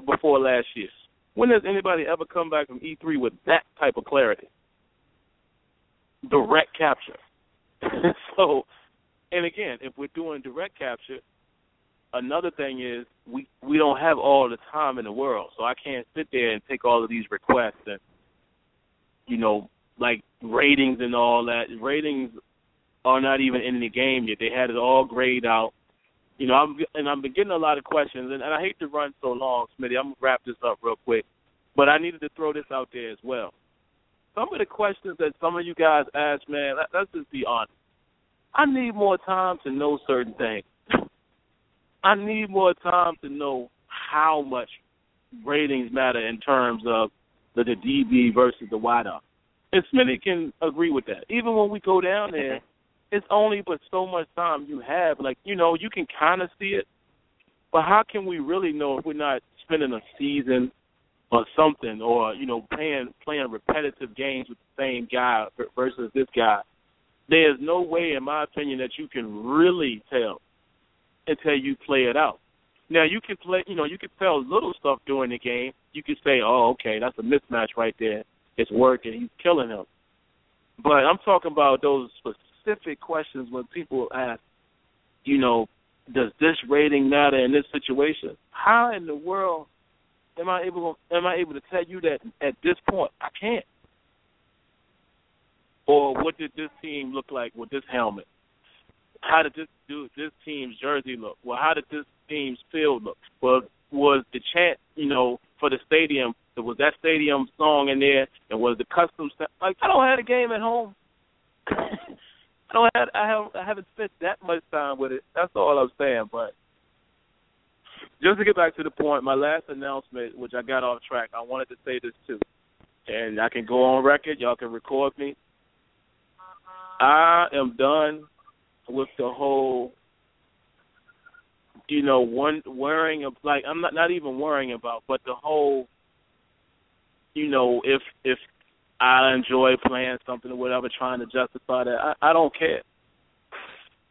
before last year. When has anybody ever come back from E3 with that type of clarity? Direct capture. So, and again, if we're doing direct capture, another thing is we don't have all the time in the world, so I can't sit there and take all of these requests and, like ratings and all that. Ratings are not even in the game yet. They had it all grayed out. I've been getting a lot of questions, and I hate to run so long, Smitty. I'm going to wrap this up real quick, but I needed to throw this out there as well. Some of the questions that some of you guys ask, man, let's just be honest. I need more time to know certain things. I need more time to know how much ratings matter in terms of the DB versus the wideout. And Smitty can agree with that. Even when we go down there, it's only but so much time you have. Like, you can kind of see it, but how can we really know if we're not spending a season or something, or, playing repetitive games with the same guy versus this guy? There's no way, in my opinion, that you can really tell until you play it out. Now, you can play, you can tell little stuff during the game. You can say, oh, okay, that's a mismatch right there. It's working. He's killing him. But I'm talking about those specific questions when people ask, does this rating matter in this situation? How in the world am I able to tell you that at this point? I can't. Or what did this team look like with this helmet? How did this team's jersey look? Well, how did this team's field look? Well, was the chant, for the stadium, was that stadium song in there, and was the custom like, I don't have a game at home. I haven't spent that much time with it. That's all I'm saying. But just to get back to the point, my last announcement, which I got off track, I wanted to say this too, and I can go on record. Y'all can record me. I am done with the whole, worrying of, like, I'm not even worrying about, but the whole, if I enjoy playing something or whatever, trying to justify that, I don't care.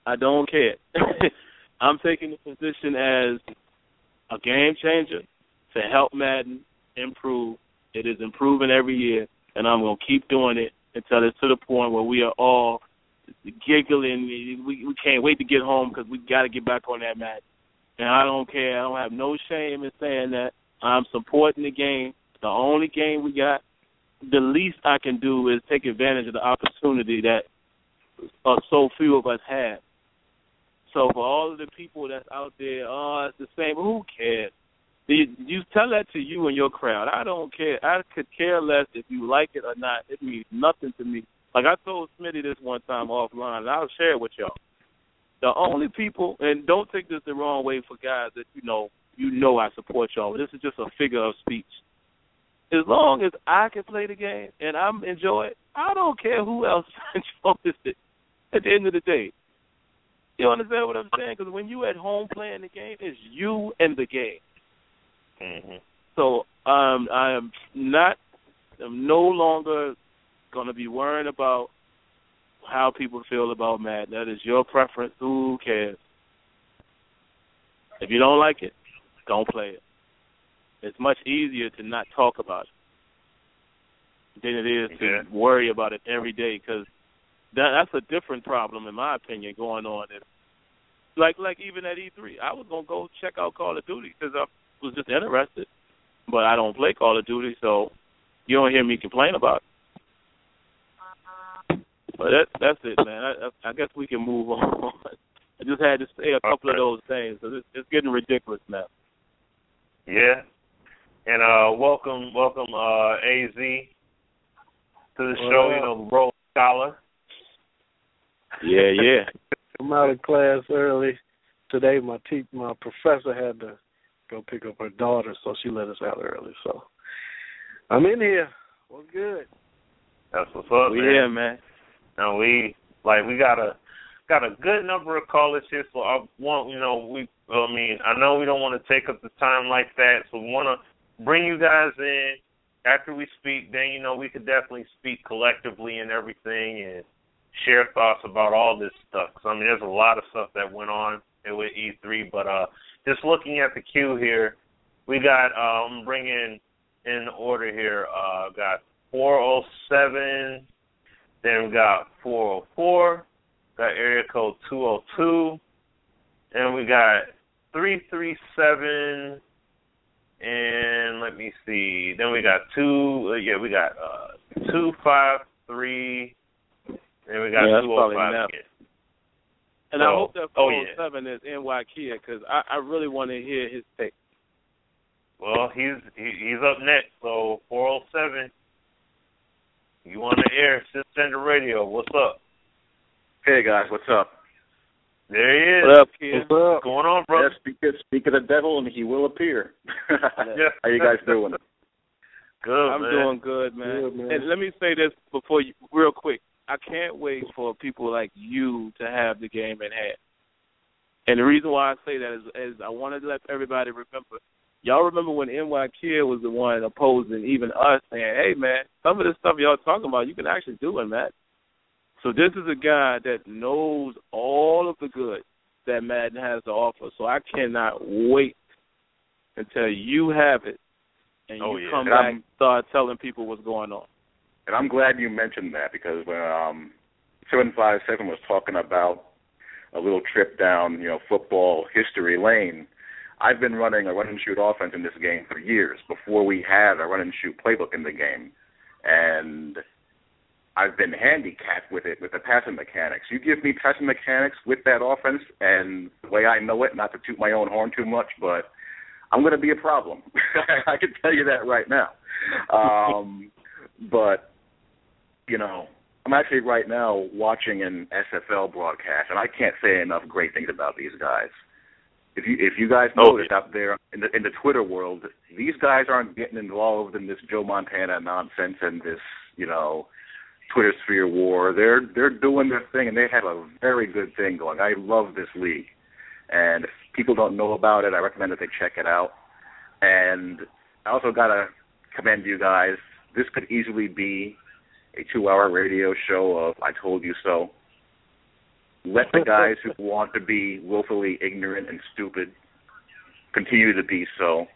I don't care. I'm taking the position as a game changer to help Madden improve. It is improving every year, and I'm going to keep doing it until it's to the point where we are all giggling. We can't wait to get home because we got to get back on that Madden. And I don't care. I don't have no shame in saying that. I'm supporting the game. The only game we got. The least I can do is take advantage of the opportunity that so few of us have. So for all of the people that's out there, it's the same. Who cares? You tell that to you and your crowd. I don't care. I could care less if you like it or not. It means nothing to me. Like I told Smitty this one time offline, and I'll share it with y'all. The only people, and don't take this the wrong way for guys that you know I support y'all. This is just a figure of speech. As long as I can play the game and I enjoy it, I don't care who else enjoys it. At the end of the day, You understand what I'm saying? Because when you at home playing the game, it's you and the game. Mm-hmm. So I'm no longer going to be worrying about how people feel about Madden. That is your preference. Who cares? If you don't like it, don't play it. It's much easier to not talk about it than it is to worry about it every day, because that's a different problem, in my opinion, going on. Like even at E3, I was going to go check out Call of Duty because I was just interested, but I don't play Call of Duty, so you don't hear me complain about it. But that's it, man. I guess we can move on. I just had to say a couple of those things, because it's getting ridiculous now. Yeah. And welcome, AZ, to the show, you know, the World Scholar. Yeah. I'm out of class early. Today my professor had to go pick up her daughter, so she let us out early. So I'm in here. What's good? That's what's up, we here, man. And we got a good number of callers here, so I want, I know we don't want to take up the time like that, so we want to bring you guys in after we speak. Then, we could definitely speak collectively and everything and share thoughts about all this stuff. Because, there's a lot of stuff that went on with E3, but just looking at the queue here, we got, I'm bringing in order here, got 407, then we got 404, got area code 202, and we got 337, and let me see, then we got 253, and we got 205 again. And I hope that 407 is NY Kia, because I really want to hear his take. Well, he's up next, so 407, you on the air, SimFBall Radio, what's up? Hey, guys, what's up? There he is. What up, Kia? What's going on, brother? Yeah, speak of the devil, and he will appear. Yeah. How you guys doing? Good, I'm doing good, man. Good, man. And let me say this before you, real quick. I can't wait for people like you to have the game in hand. And the reason why I say that is I wanted to let everybody remember. Y'all remember when NY Kia was the one opposing even us, saying, hey, man, some of this stuff y'all talking about, you can actually do it, man. So this is a guy that knows all of the good that Madden has to offer. So I cannot wait until you have it and you come back and start telling people what's going on. And I'm glad you mentioned that, because when 757 was talking about a little trip down, football history lane, I've been running a run-and-shoot offense in this game for years, before we had a run-and-shoot playbook in the game. And I've been handicapped with it, with the passing mechanics. You give me passing mechanics with that offense, and the way I know it, not to toot my own horn too much, but I'm going to be a problem. I can tell you that right now. But, I'm actually right now watching an SFL broadcast, and I can't say enough great things about these guys. If you guys notice out there in the Twitter world, these guys aren't getting involved in this Joe Montana nonsense and this, Twitter sphere war. They're doing their thing, and they have a very good thing going. I love this league, and if people don't know about it, I recommend that they check it out. And I also gotta commend you guys. This could easily be a 2-hour radio show of I told you so. Let the guys who want to be willfully ignorant and stupid continue to be so.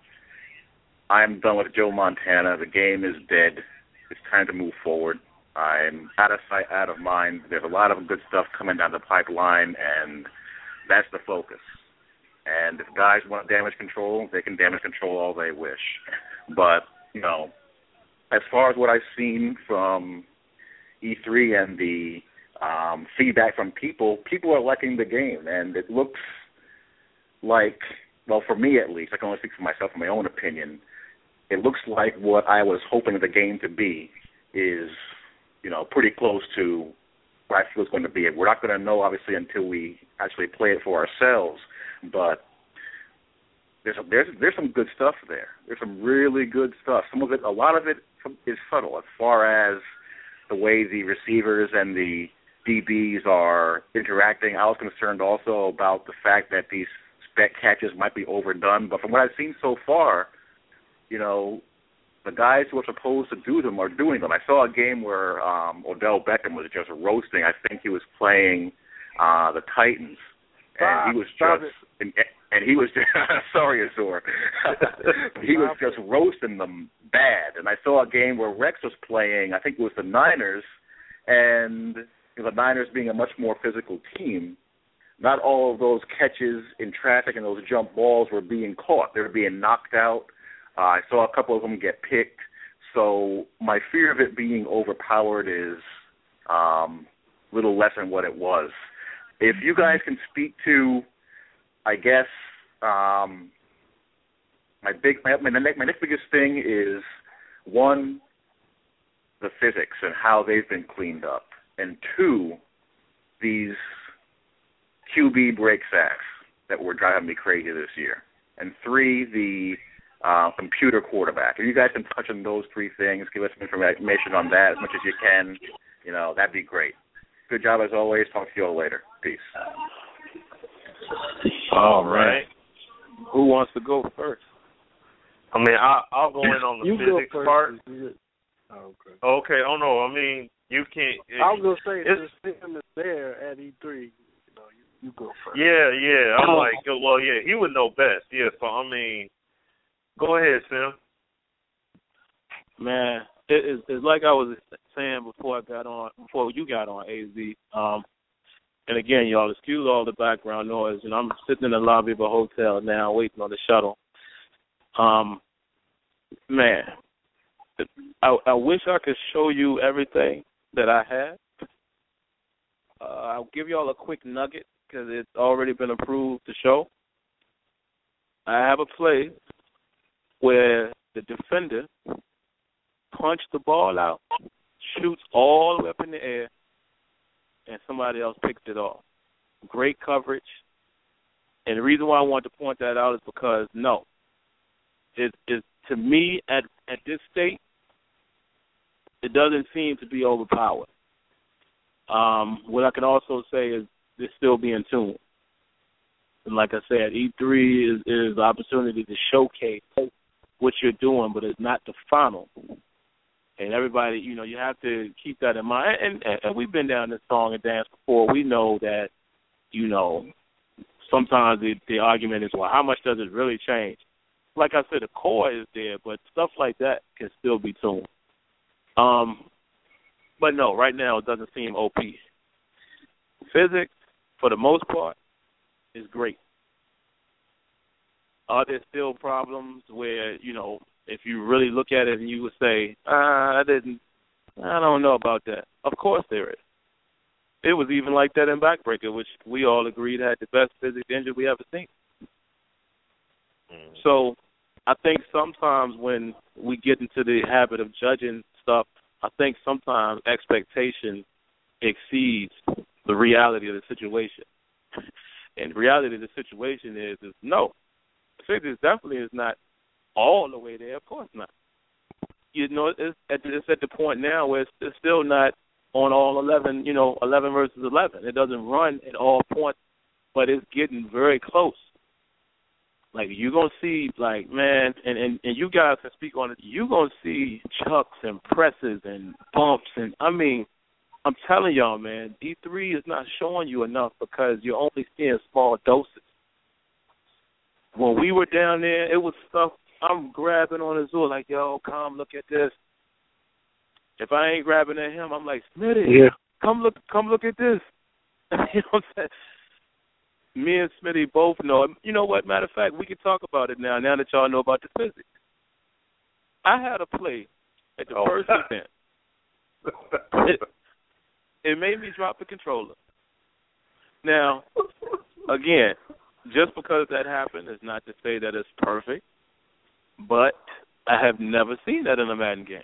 I'm done with Joe Montana. The game is dead. It's time to move forward. I'm out of sight, out of mind. There's a lot of good stuff coming down the pipeline, and that's the focus. And if guys want damage control, they can damage control all they wish. But, as far as what I've seen from E3 and the feedback from people are liking the game, and it looks like, well, for me at least, I can only speak for myself in my own opinion, it looks like what I was hoping the game to be is, pretty close to what I feel it's going to be. We're not going to know, obviously, until we actually play it for ourselves, but there's some good stuff there. There's some really good stuff. A lot of it is subtle as far as the way the receivers and the DBs are interacting. I was concerned also about the fact that these spec catches might be overdone. But from what I've seen so far, the guys who are supposed to do them are doing them. I saw a game where Odell Beckham was just roasting. I think he was playing the Titans, and he was just sorry, Azor. He was just roasting them bad. And I saw a game where Rex was playing. I think it was the Niners, and the Niners being a much more physical team, not all of those catches in traffic and those jump balls were being caught. They were being knocked out. I saw a couple of them get picked. So my fear of it being overpowered is a little less than what it was. If you guys can speak to, I guess, my next biggest thing is, one, the physics and how they've been cleaned up, and two, these QB break sacks that were driving me crazy this year, and three, the computer quarterback. If you guys can touch on those three things, give us some information on that as much as you can, that'd be great. Good job as always. Talk to you all later. Peace. All right. Who wants to go first? I mean, I'll go in on the physics part. Okay. Oh, no. I mean, you can't. I was going to say, since Sam is there at E3, you go first. Yeah. I'm like, well, yeah, he would know best. Yeah, so, I mean, go ahead, Sam. Man, it's like I was saying before you got on, AZ. And again, y'all, excuse all the background noise. I'm sitting in the lobby of a hotel now waiting on the shuttle. Man, I wish I could show you everything that I had. I'll give y'all a quick nugget because it's already been approved to show. I have a play where the defender punched the ball out, shoots all the way up in the air, and somebody else picks it off. Great coverage. And the reason why I want to point that out is because, to me, at this state, it doesn't seem to be overpowered. What I can also say is they're still being tuned. And like I said, E3 is the opportunity to showcase what you're doing, but it's not the final. And everybody, you have to keep that in mind. And we've been down this song and dance before. We know that, sometimes the argument is, well, how much does it really change? Like I said, the core is there, but stuff like that can still be tuned. But no, right now it doesn't seem OP. Physics, for the most part, is great. Are there still problems where, if you really look at it and you would say, I don't know about that. Of course there is. It was even like that in Backbreaker, which we all agreed had the best physics engine we ever seen. So I think sometimes when we get into the habit of judging stuff, I think sometimes expectation exceeds the reality of the situation. And the reality of the situation is no. Physics definitely is not all the way there. Of course not. It's at the point now where it's still not on all 11, 11 versus 11. It doesn't run at all points, but it's getting very close. Like, you're going to see, like, man, and you guys can speak on it, you're going to see chucks and presses and bumps. And, I mean, I'm telling y'all, man, D3 is not showing you enough because you're only seeing small doses. When we were down there, it was stuff I'm grabbing on his door, like, yo, come look at this. If I ain't grabbing at him, I'm like, Smitty, come look at this. You know what I'm saying? Me and Smitty both know. You know what? Matter of fact, we can talk about it now that y'all know about the physics. I had a play at the first event. It made me drop the controller. Now, again, just because that happened is not to say that it's perfect, but I have never seen that in a Madden game.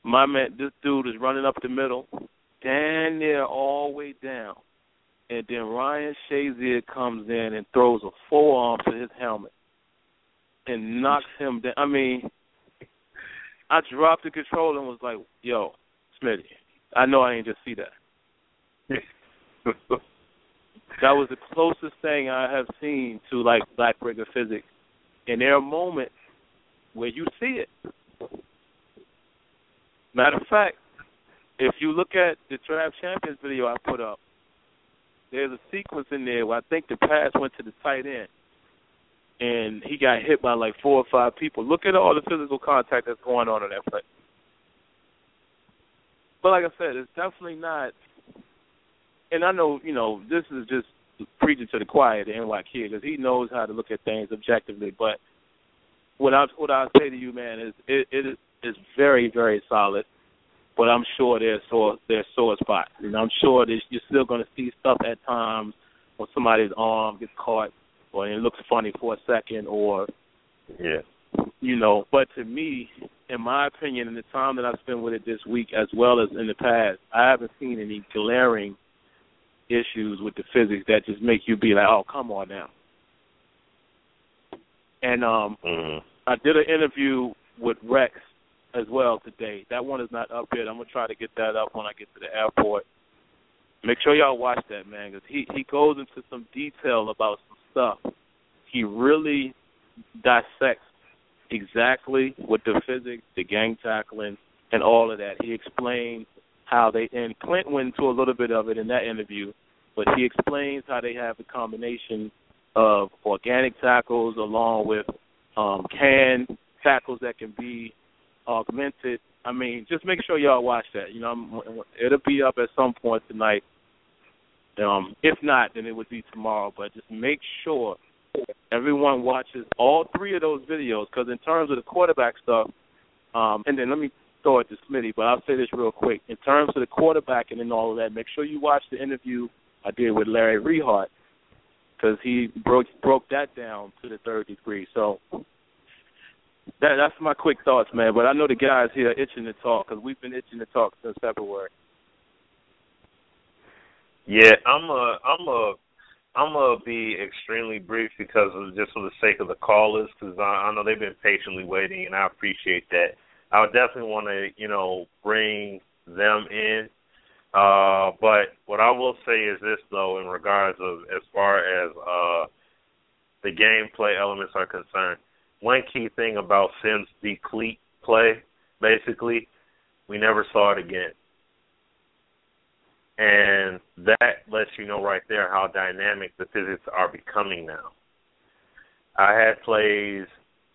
My man, this dude is running up the middle, down there all the way down. And then Ryan Shazier comes in and throws a forearm to his helmet and knocks him down. I mean, I dropped the controller and was like, yo, Smitty, I know I ain't just see that. That was the closest thing I have seen to, like, black rigor physics. And there are moments where you see it. Matter of fact, if you look at the Draft Champions video I put up, there's a sequence in there where I think the pass went to the tight end, and he got hit by like 4 or 5 people. Look at all the physical contact that's going on in that play. But like I said, it's definitely not, and I know, this is just preaching to the choir, the NY kid, because he knows how to look at things objectively. But what I say to you, man, is it is very, very solid. But I'm sure there's sore spots. I'm sure you're still going to see stuff at times where somebody's arm gets caught, or it looks funny for a second, or But to me, in my opinion, in the time that I've spent with it this week, as well as in the past, I haven't seen any glaring issues with the physics that just make you be like, oh, come on now. And I did an interview with Rex as well today. That one is not up yet. I'm going to try to get that up when I get to the airport. Make sure y'all watch that, man, because he goes into some detail about some stuff. He really dissects exactly with the physics, the gang tackling, and all of that. He explains how and Clint went into a little bit of it in that interview, but he explains how they have a combination of organic tackles along with canned tackles that can be augmented. I mean, just make sure y'all watch that. It'll be up at some point tonight. If not, then it would be tomorrow. But just make sure everyone watches all 3 of those videos, because in terms of the quarterback stuff, and then let me throw it to Smitty, but I'll say this real quick. In terms of the quarterback and all of that, make sure you watch the interview I did with Larry Rehart, because he broke that down to the third degree. So that's my quick thoughts, man. But I know the guys here are itching to talk, because we've been itching to talk since February. Yeah, I'm gonna be extremely brief because of just for the sake of the callers, because I know they've been patiently waiting, and I appreciate that. I would definitely want to bring them in. But what I will say is this, though, in regards of as far as the gameplay elements are concerned. One key thing about Sim's deplete play, basically, we never saw it again. And that lets you know right there how dynamic the physics are becoming now. I had plays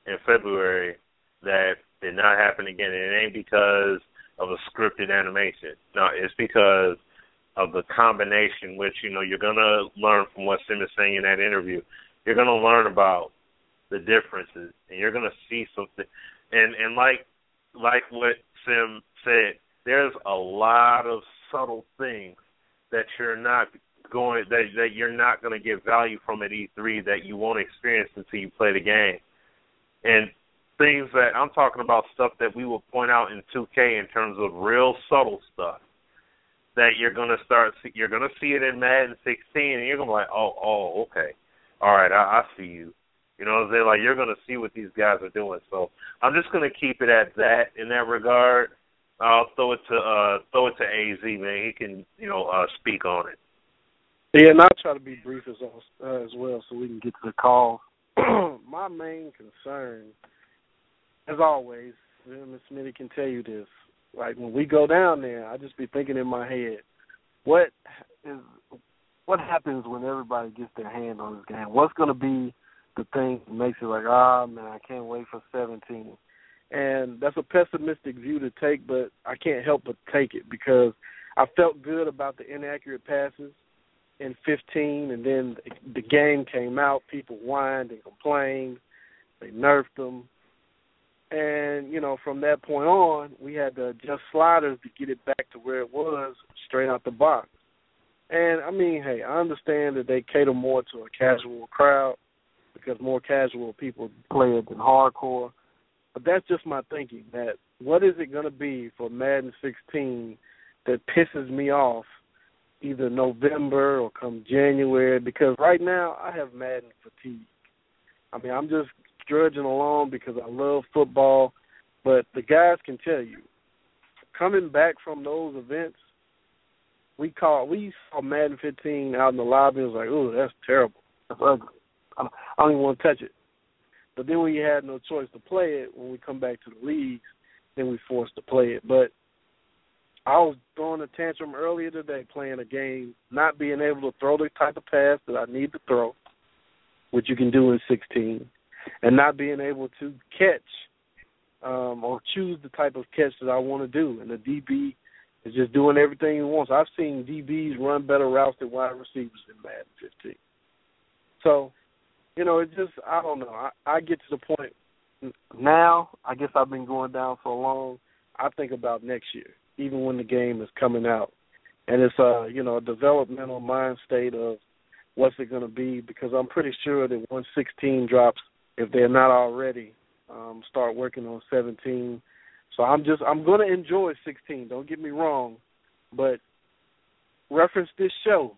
in February that did not happen again, and it ain't because of a scripted animation. No, it's because of the combination, which, you're going to learn from what Sim is saying in that interview. You're going to learn about the differences, and you're going to see something. And like what Sim said, there's a lot of subtle things that you're not going to get value from at E3 that you won't experience until you play the game. And things that I'm talking about, stuff that we will point out in 2K in terms of real subtle stuff that you're going to see it in Madden 16, and you're going to be like, oh, okay, all right, I see you. You're going to see what these guys are doing. So I'm just going to keep it at that in that regard. I'll throw it to AZ, man. He can, speak on it. Yeah, and I'll try to be brief as well so we can get to the call. My main concern, as always, Ms. Smitty can tell you this, like when we go down there, I just be thinking in my head, what happens when everybody gets their hand on this game? What's going to be the thing that makes it like, man, I can't wait for 17? And that's a pessimistic view to take, but I can't help but take it because I felt good about the inaccurate passes in 15, and then the game came out. People whined and complained. They nerfed them. And, from that point on, we had to adjust sliders to get it back to where it was straight out the box. And, hey, I understand that they cater more to a casual crowd because more casual people play it than hardcore. But that's just my thinking, that what is it going to be for Madden 16 that pisses me off either November or come January? Because right now I have Madden fatigue. I'm just drudging along because I love football. But the guys can tell you, coming back from those events, we saw Madden 15 out in the lobby. It was like, ooh, that's terrible. That's ugly. I don't even want to touch it. But then when you had no choice to play it, when we come back to the leagues, then we forced to play it. But I was throwing a tantrum earlier today playing a game, not being able to throw the type of pass that I need to throw, which you can do in 16, and not being able to catch or choose the type of catch that I want to do. And the DB is just doing everything he wants. I've seen DBs run better routes than wide receivers in Madden 15. So, it just, I don't know. I get to the point now, I guess I've been going down so long, I think about next year, even when the game is coming out. And it's a developmental mind state of what's it going to be, because I'm pretty sure that once 16 drops, if they're not already, start working on 17. So I'm going to enjoy 16, don't get me wrong, but reference this show,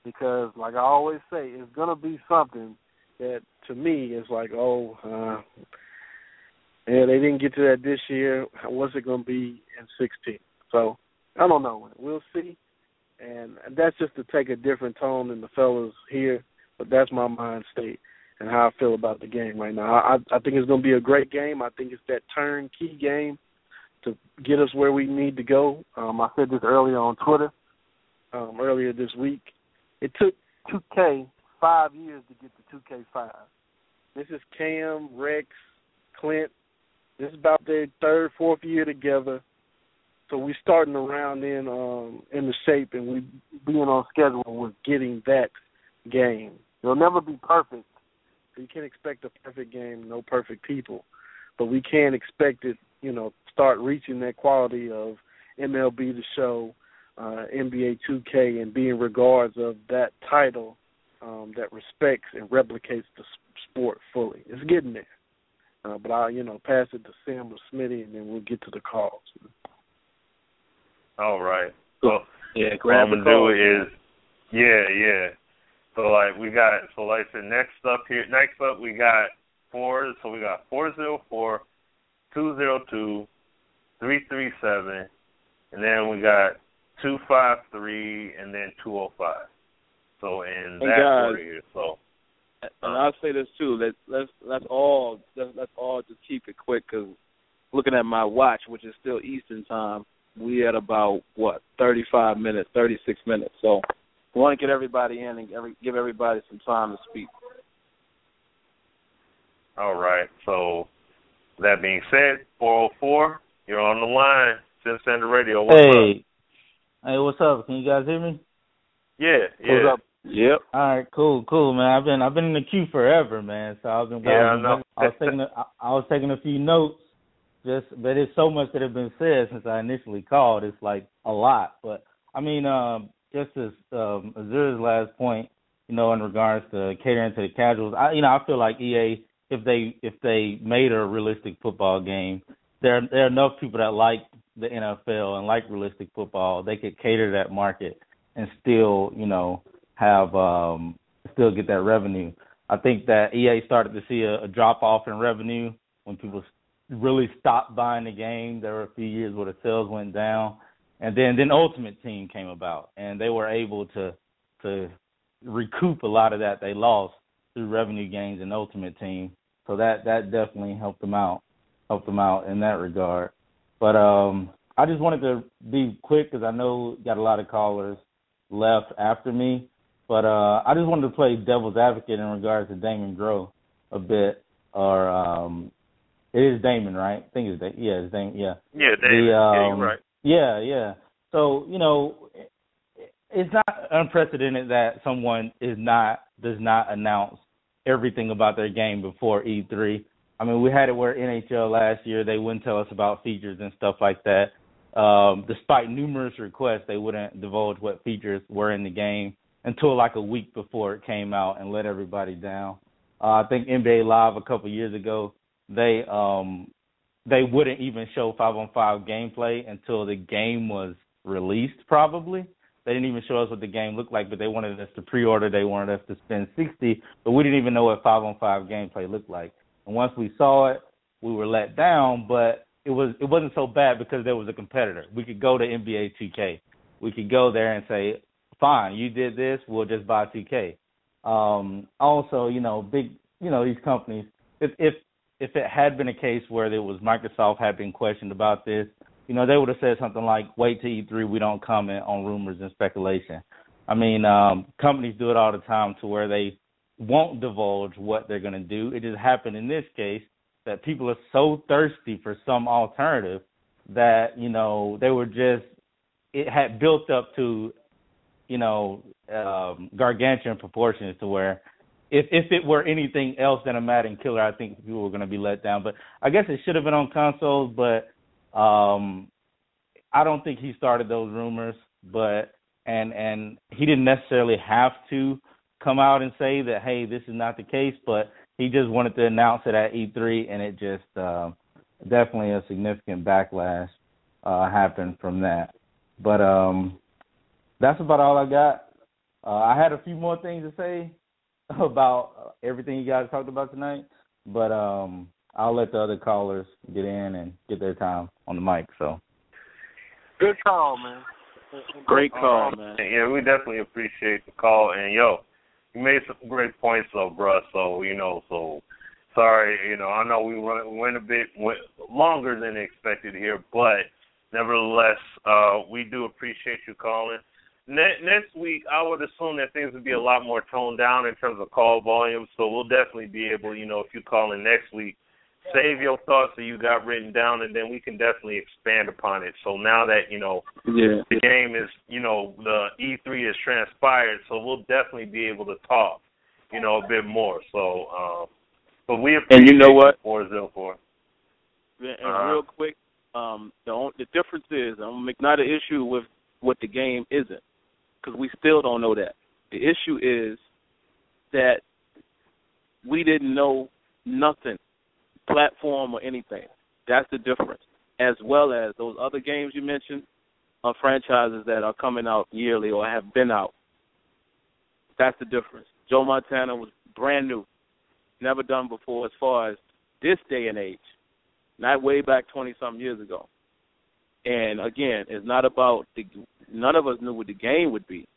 because like I always say, it's going to be something that to me is like, yeah, they didn't get to that this year. What's it going to be in 16? So I don't know. We'll see. And that's just to take a different tone than the fellas here, but that's my mind state and how I feel about the game right now. I think it's going to be a great game. I think it's that turnkey game to get us where we need to go. I said this earlier on Twitter, earlier this week. It took 2K 5 years to get to 2K5. This is Cam, Rex, Clint. This is about their third, fourth year together. So we're starting around in the shape, and we being on schedule with getting that game. It'll never be perfect. You can't expect a perfect game, no perfect people. But we can expect it, start reaching that quality of MLB The Show, NBA 2K, and be in regards of that title that respects and replicates the sport fully. It's getting there. But I'll, pass it to Sam or Smitty, and then we'll get to the calls. All right. So yeah, what I'm gonna do is, yeah. So like I said, next up we got 4. So we got 404, 202, 337, and then we got 253, and then 205. So in that order here. So. And I'll say this too. Let's all just keep it quick, because looking at my watch, which is still Eastern time, we at about 36 minutes. So we want to get everybody in and give everybody some time to speak. All right. So that being said, 404, you're on the line. SimFBall Radio. What's up? Hey, what's up? Can you guys hear me? Yeah. What's up? Yep. All right, cool, man. I've been in the queue forever, man. So I was taking a few notes, but it's so much that has been said since I initially called. It's like a lot. But I mean, just as Azur's last point, in regards to catering to the casuals, I feel like EA, if they made a realistic football game, there are enough people that like the NFL and like realistic football, they could cater to that market and still, still get that revenue. I think that EA started to see a drop off in revenue when people really stopped buying the game. There were a few years where the sales went down, and then Ultimate Team came about, and they were able to recoup a lot of that they lost through revenue gains in Ultimate Team. So that definitely helped them out in that regard. But I just wanted to be quick, because I know got a lot of callers left after me. But I just wanted to play devil's advocate in regards to Damon Groh a bit. Or it is Damon, right? I think it's Damon. Yeah, it's Damon. Yeah. Yeah, Damon. You're right. Yeah. So it's not unprecedented that someone does not announce everything about their game before E3. I mean, we had it where NHL last year, they wouldn't tell us about features and stuff like that. Despite numerous requests, they wouldn't divulge what features were in the game until like a week before it came out, and let everybody down. I think NBA Live a couple years ago, they wouldn't even show 5-on-5 gameplay until the game was released, probably. They didn't even show us what the game looked like, but they wanted us to pre-order. They wanted us to spend $60, but we didn't even know what 5-on-5 gameplay looked like. And once we saw it, we were let down, but it wasn't so bad because there was a competitor. We could go to NBA 2K we could go there and say, fine, you did this, we'll just buy 2K. Also, big, these companies, if it had been a case where there was Microsoft had been questioned about this, they would have said something like, wait till E3, we don't comment on rumors and speculation. I mean, companies do it all the time to where they won't divulge what they're going to do. It just happened in this case that people are so thirsty for some alternative that, they were just, it had built up to, gargantuan proportions to where if it were anything else than a Madden killer, I think people were going to be let down. But I guess it should have been on consoles, but I don't think he started those rumors, but and he didn't necessarily have to come out and say that, hey, this is not the case, but he just wanted to announce it at E3, and it just definitely a significant backlash happened from that. But that's about all I got. I had a few more things to say about everything you guys talked about tonight, but I'll let the other callers get in and get their time on the mic. So, good call, man. Great call, man. Yeah, we definitely appreciate the call. And you made some great points, though, bruh. So so sorry. I know we went a bit longer than expected here, but nevertheless, we do appreciate you calling. Next week, I would assume that things would be a lot more toned down in terms of call volume, so we'll definitely be able, if you call in next week, save your thoughts that you got written down, and then we can definitely expand upon it. So now that, the game is, the E3 is transpired, so we'll definitely be able to talk, a bit more. So, but we appreciate and you know what? 404. And real quick, the difference is, I'm going to make not an issue with what the game isn't, because we still don't know that. The issue is that we didn't know nothing, platform or anything. That's the difference. As well as those other games you mentioned are franchises that are coming out yearly or have been out. That's the difference. Joe Montana was brand new, never done before as far as this day and age, not way back 20-something years ago. And, again, it's not about none of us knew what the game would be.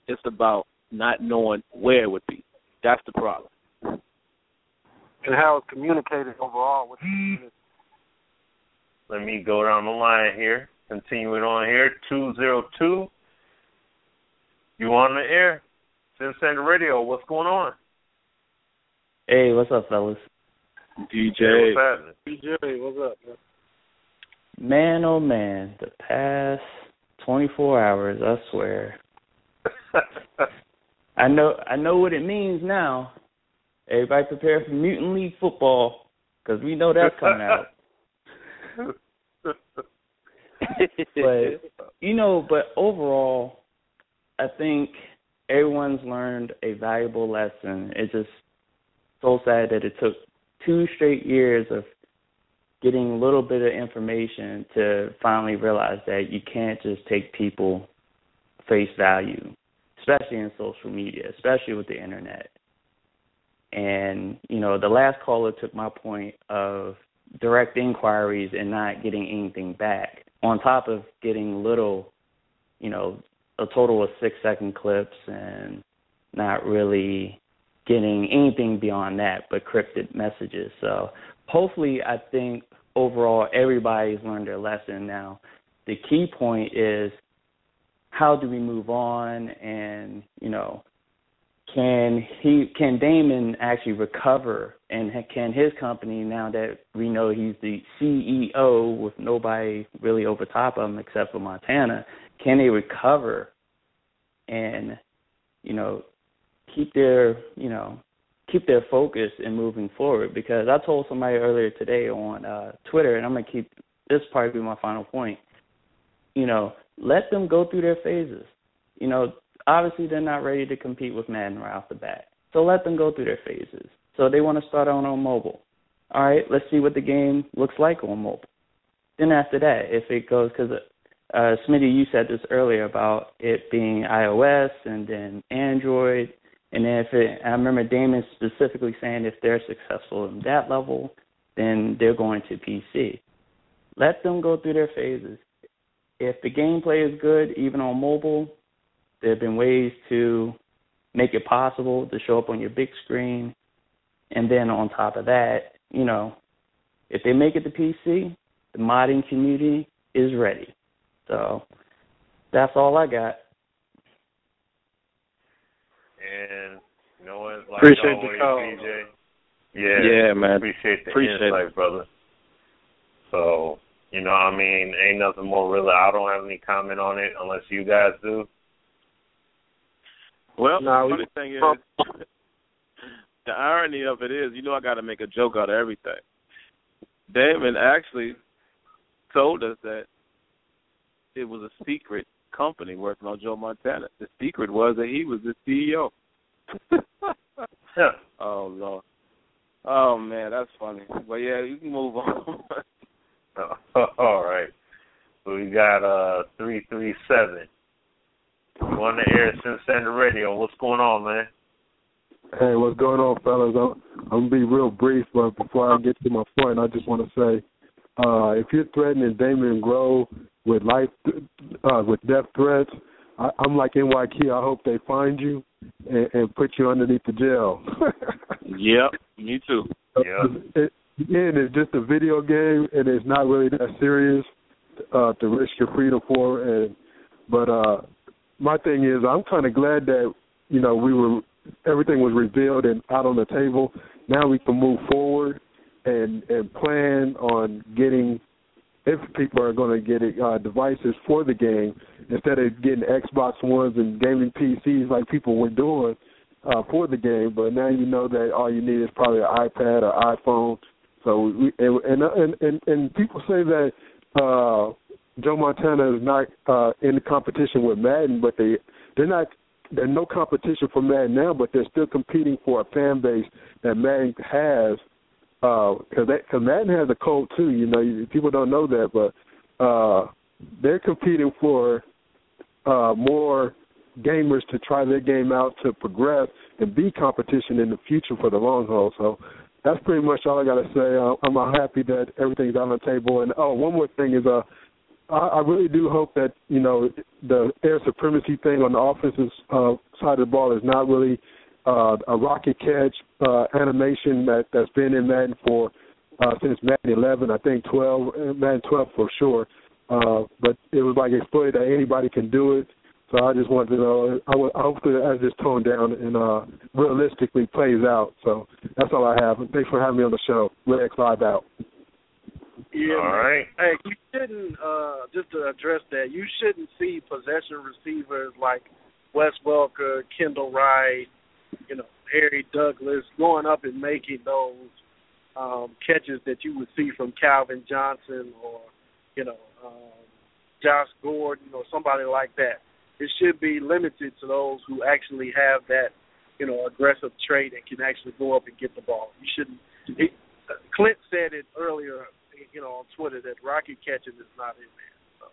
It's about not knowing where it would be. That's the problem. And how it's communicated overall with the community. Let me go down the line here. Continuing on here. 202. You on the air? SimFBall Radio. What's going on? Hey, what's up, fellas? DJ. Hey, what's happening? DJ, what's up, man? Man, oh man, the past 24 hours, I swear. I know what it means now. Everybody prepare for Mutant League football, because we know that's coming out. But overall, I think everyone's learned a valuable lesson. It's just so sad that it took 2 straight years of getting a little bit of information to finally realize that you can't just take people face value, especially in social media, especially with the internet. And, the last caller took my point of direct inquiries and not getting anything back, on top of getting little, a total of 6-second clips and not really getting anything beyond that but cryptic messages. So hopefully, I think overall everybody's learned their lesson now. The key point is, how do we move on? And can Damon actually recover? And can his company, now that we know he's the CEO with nobody really over top of him except for Montana, can they recover and keep their focus in moving forward? Because I told somebody earlier today on Twitter, and I'm going to keep this part be my final point, let them go through their phases. Obviously they're not ready to compete with Madden right off the bat. So let them go through their phases. So they want to start on mobile. All right, let's see what the game looks like on mobile. Then after that, if it goes, because Smitty, you said this earlier about it being iOS and then Android. And then I remember Damon specifically saying if they're successful in that level, then they're going to PC. Let them go through their phases. if the gameplay is good, even on mobile, there have been ways to make it possible to show up on your big screen. And then on top of that, you know, if they make it to PC, the modding community is ready. So that's all I got. And you know what? Like appreciate always, the call. DJ. Yeah, man. Appreciate the insight, brother. So, you know what I mean? Ain't nothing more really. I don't have any comment on it unless you guys do. Well, the funny thing is, the irony of it is, you know, I got to make a joke out of everything. Damon actually told us that it was a secret company working on Joe Montana. The secret was that he was the CEO. Oh, Lord. Oh, man, that's funny. But, yeah, you can move on. All right. So we got 337. On the air, SimFBall Radio. What's going on, man? Hey, what's going on, fellas? I'm going to be real brief, but before I get to my point, I just want to say, if you're threatening Damian Grove with with death threats, I'm like NYK. I hope they find you and put you underneath the jail. Yep, me too. Again, it's just a video game, and it's not really that serious to risk your freedom for. But my thing is, I'm kind of glad that, you know, everything was revealed and out on the table. Now we can move forward and plan on getting, if people are going to get devices for the game, instead of getting Xbox Ones and gaming PCs like people were doing for the game. But now you know that all you need is probably an iPad or iPhone. So and people say that Joe Montana is not in the competition with Madden, but they're not. There's no competition for Madden now, but they're still competing for a fan base that Madden has. Because Madden has a code too. You know, people don't know that, but they're competing for more gamers to try their game out, to progress and be competition in the future for the long haul. So that's pretty much all I got to say. I'm happy that everything's on the table. And one more thing is, I really do hope that, you know, the air supremacy thing on the offensive side of the ball is not really a rocket catch animation that's been in Madden for since Madden 11, I think 12, Madden 12 for sure. But it was like exploited that anybody can do it. So I just wanted to know, I hope that as this toned down and realistically plays out. So that's all I have. Thanks for having me on the show. Red Clyde out. Yeah, all right. Hey, you shouldn't, just to address that, you shouldn't see possession receivers like Wes Welker, Kendall Wright, you know, Harry Douglas going up and making those catches that you would see from Calvin Johnson or, you know, Josh Gordon or somebody like that. It should be limited to those who actually have that, you know, aggressive trait and can actually go up and get the ball. You shouldn't. Clint said it earlier, you know, on Twitter that rocket catching is not in there. So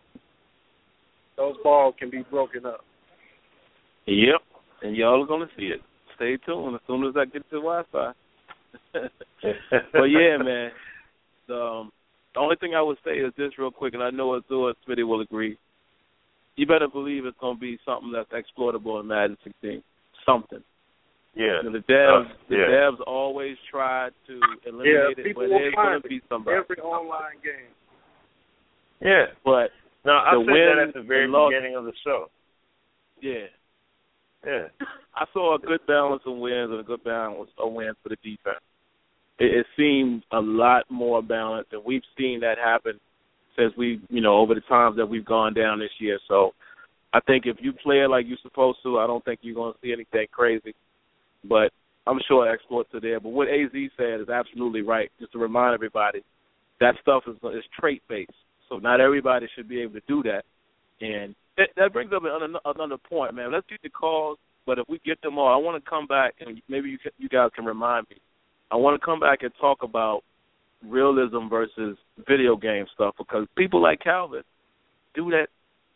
those balls can be broken up. Yep, and y'all are going to see it. Stay tuned as soon as I get to Wi-Fi. But, yeah, man, the only thing I would say is this real quick, and I know Azul and Smitty will agree. You better believe it's going to be something that's exploitable in Madden 16. Something. Yeah. You know, the devs always try to eliminate it, but there's going to be somebody. Every online game. Yeah. But no, I said that at the very beginning of the show. Yeah. Yeah. I saw a good balance of wins and a good balance of wins for the defense. It seemed a lot more balanced, and we've seen that happen since over the times that we've gone down this year. So I think if you play it like you're supposed to, I don't think you're going to see anything crazy. But I'm sure exploits are there. But what AZ said is absolutely right. Just to remind everybody, that stuff is trait-based. So not everybody should be able to do that. And that brings up another point, man. Let's get the calls, but if we get them all, I want to come back, and maybe you guys can remind me. I want to come back and talk about realism versus video game stuff, because people like Calvin do that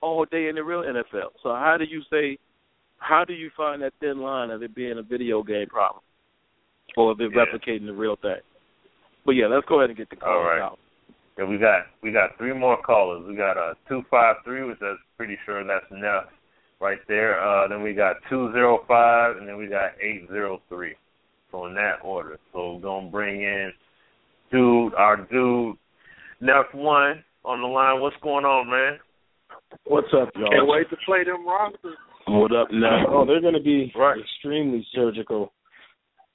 all day in the real NFL. So how do you find that thin line of it being a video game problem or of it replicating the real thing? But, yeah, let's go ahead and get the calls out. Yeah, we got 3 more callers. We got 253, which I'm pretty sure that's enough right there. Then we got 205, and then we got 803. So in that order. So we're gonna bring in our dude, Neff One on the line. What's going on, man? What's up, y'all? Can't wait to play them rosters. What up, Neff? Oh, they're gonna be extremely surgical.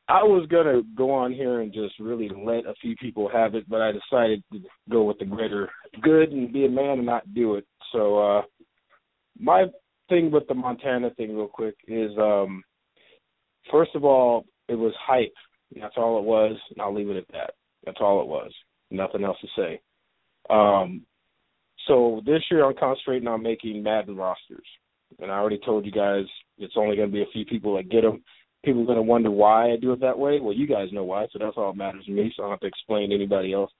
I was going to go on here and just really let a few people have it, but I decided to go with the greater good and be a man and not do it. So my thing with the Montana thing real quick is, first of all, it was hype. That's all it was, and I'll leave it at that. That's all it was. Nothing else to say. So this year I'm concentrating on making Madden rosters. And I already told you guys it's only going to be a few people that get them. People are going to wonder why I do it that way. Well, you guys know why, so that's all that matters to me, so I don't have to explain to anybody else.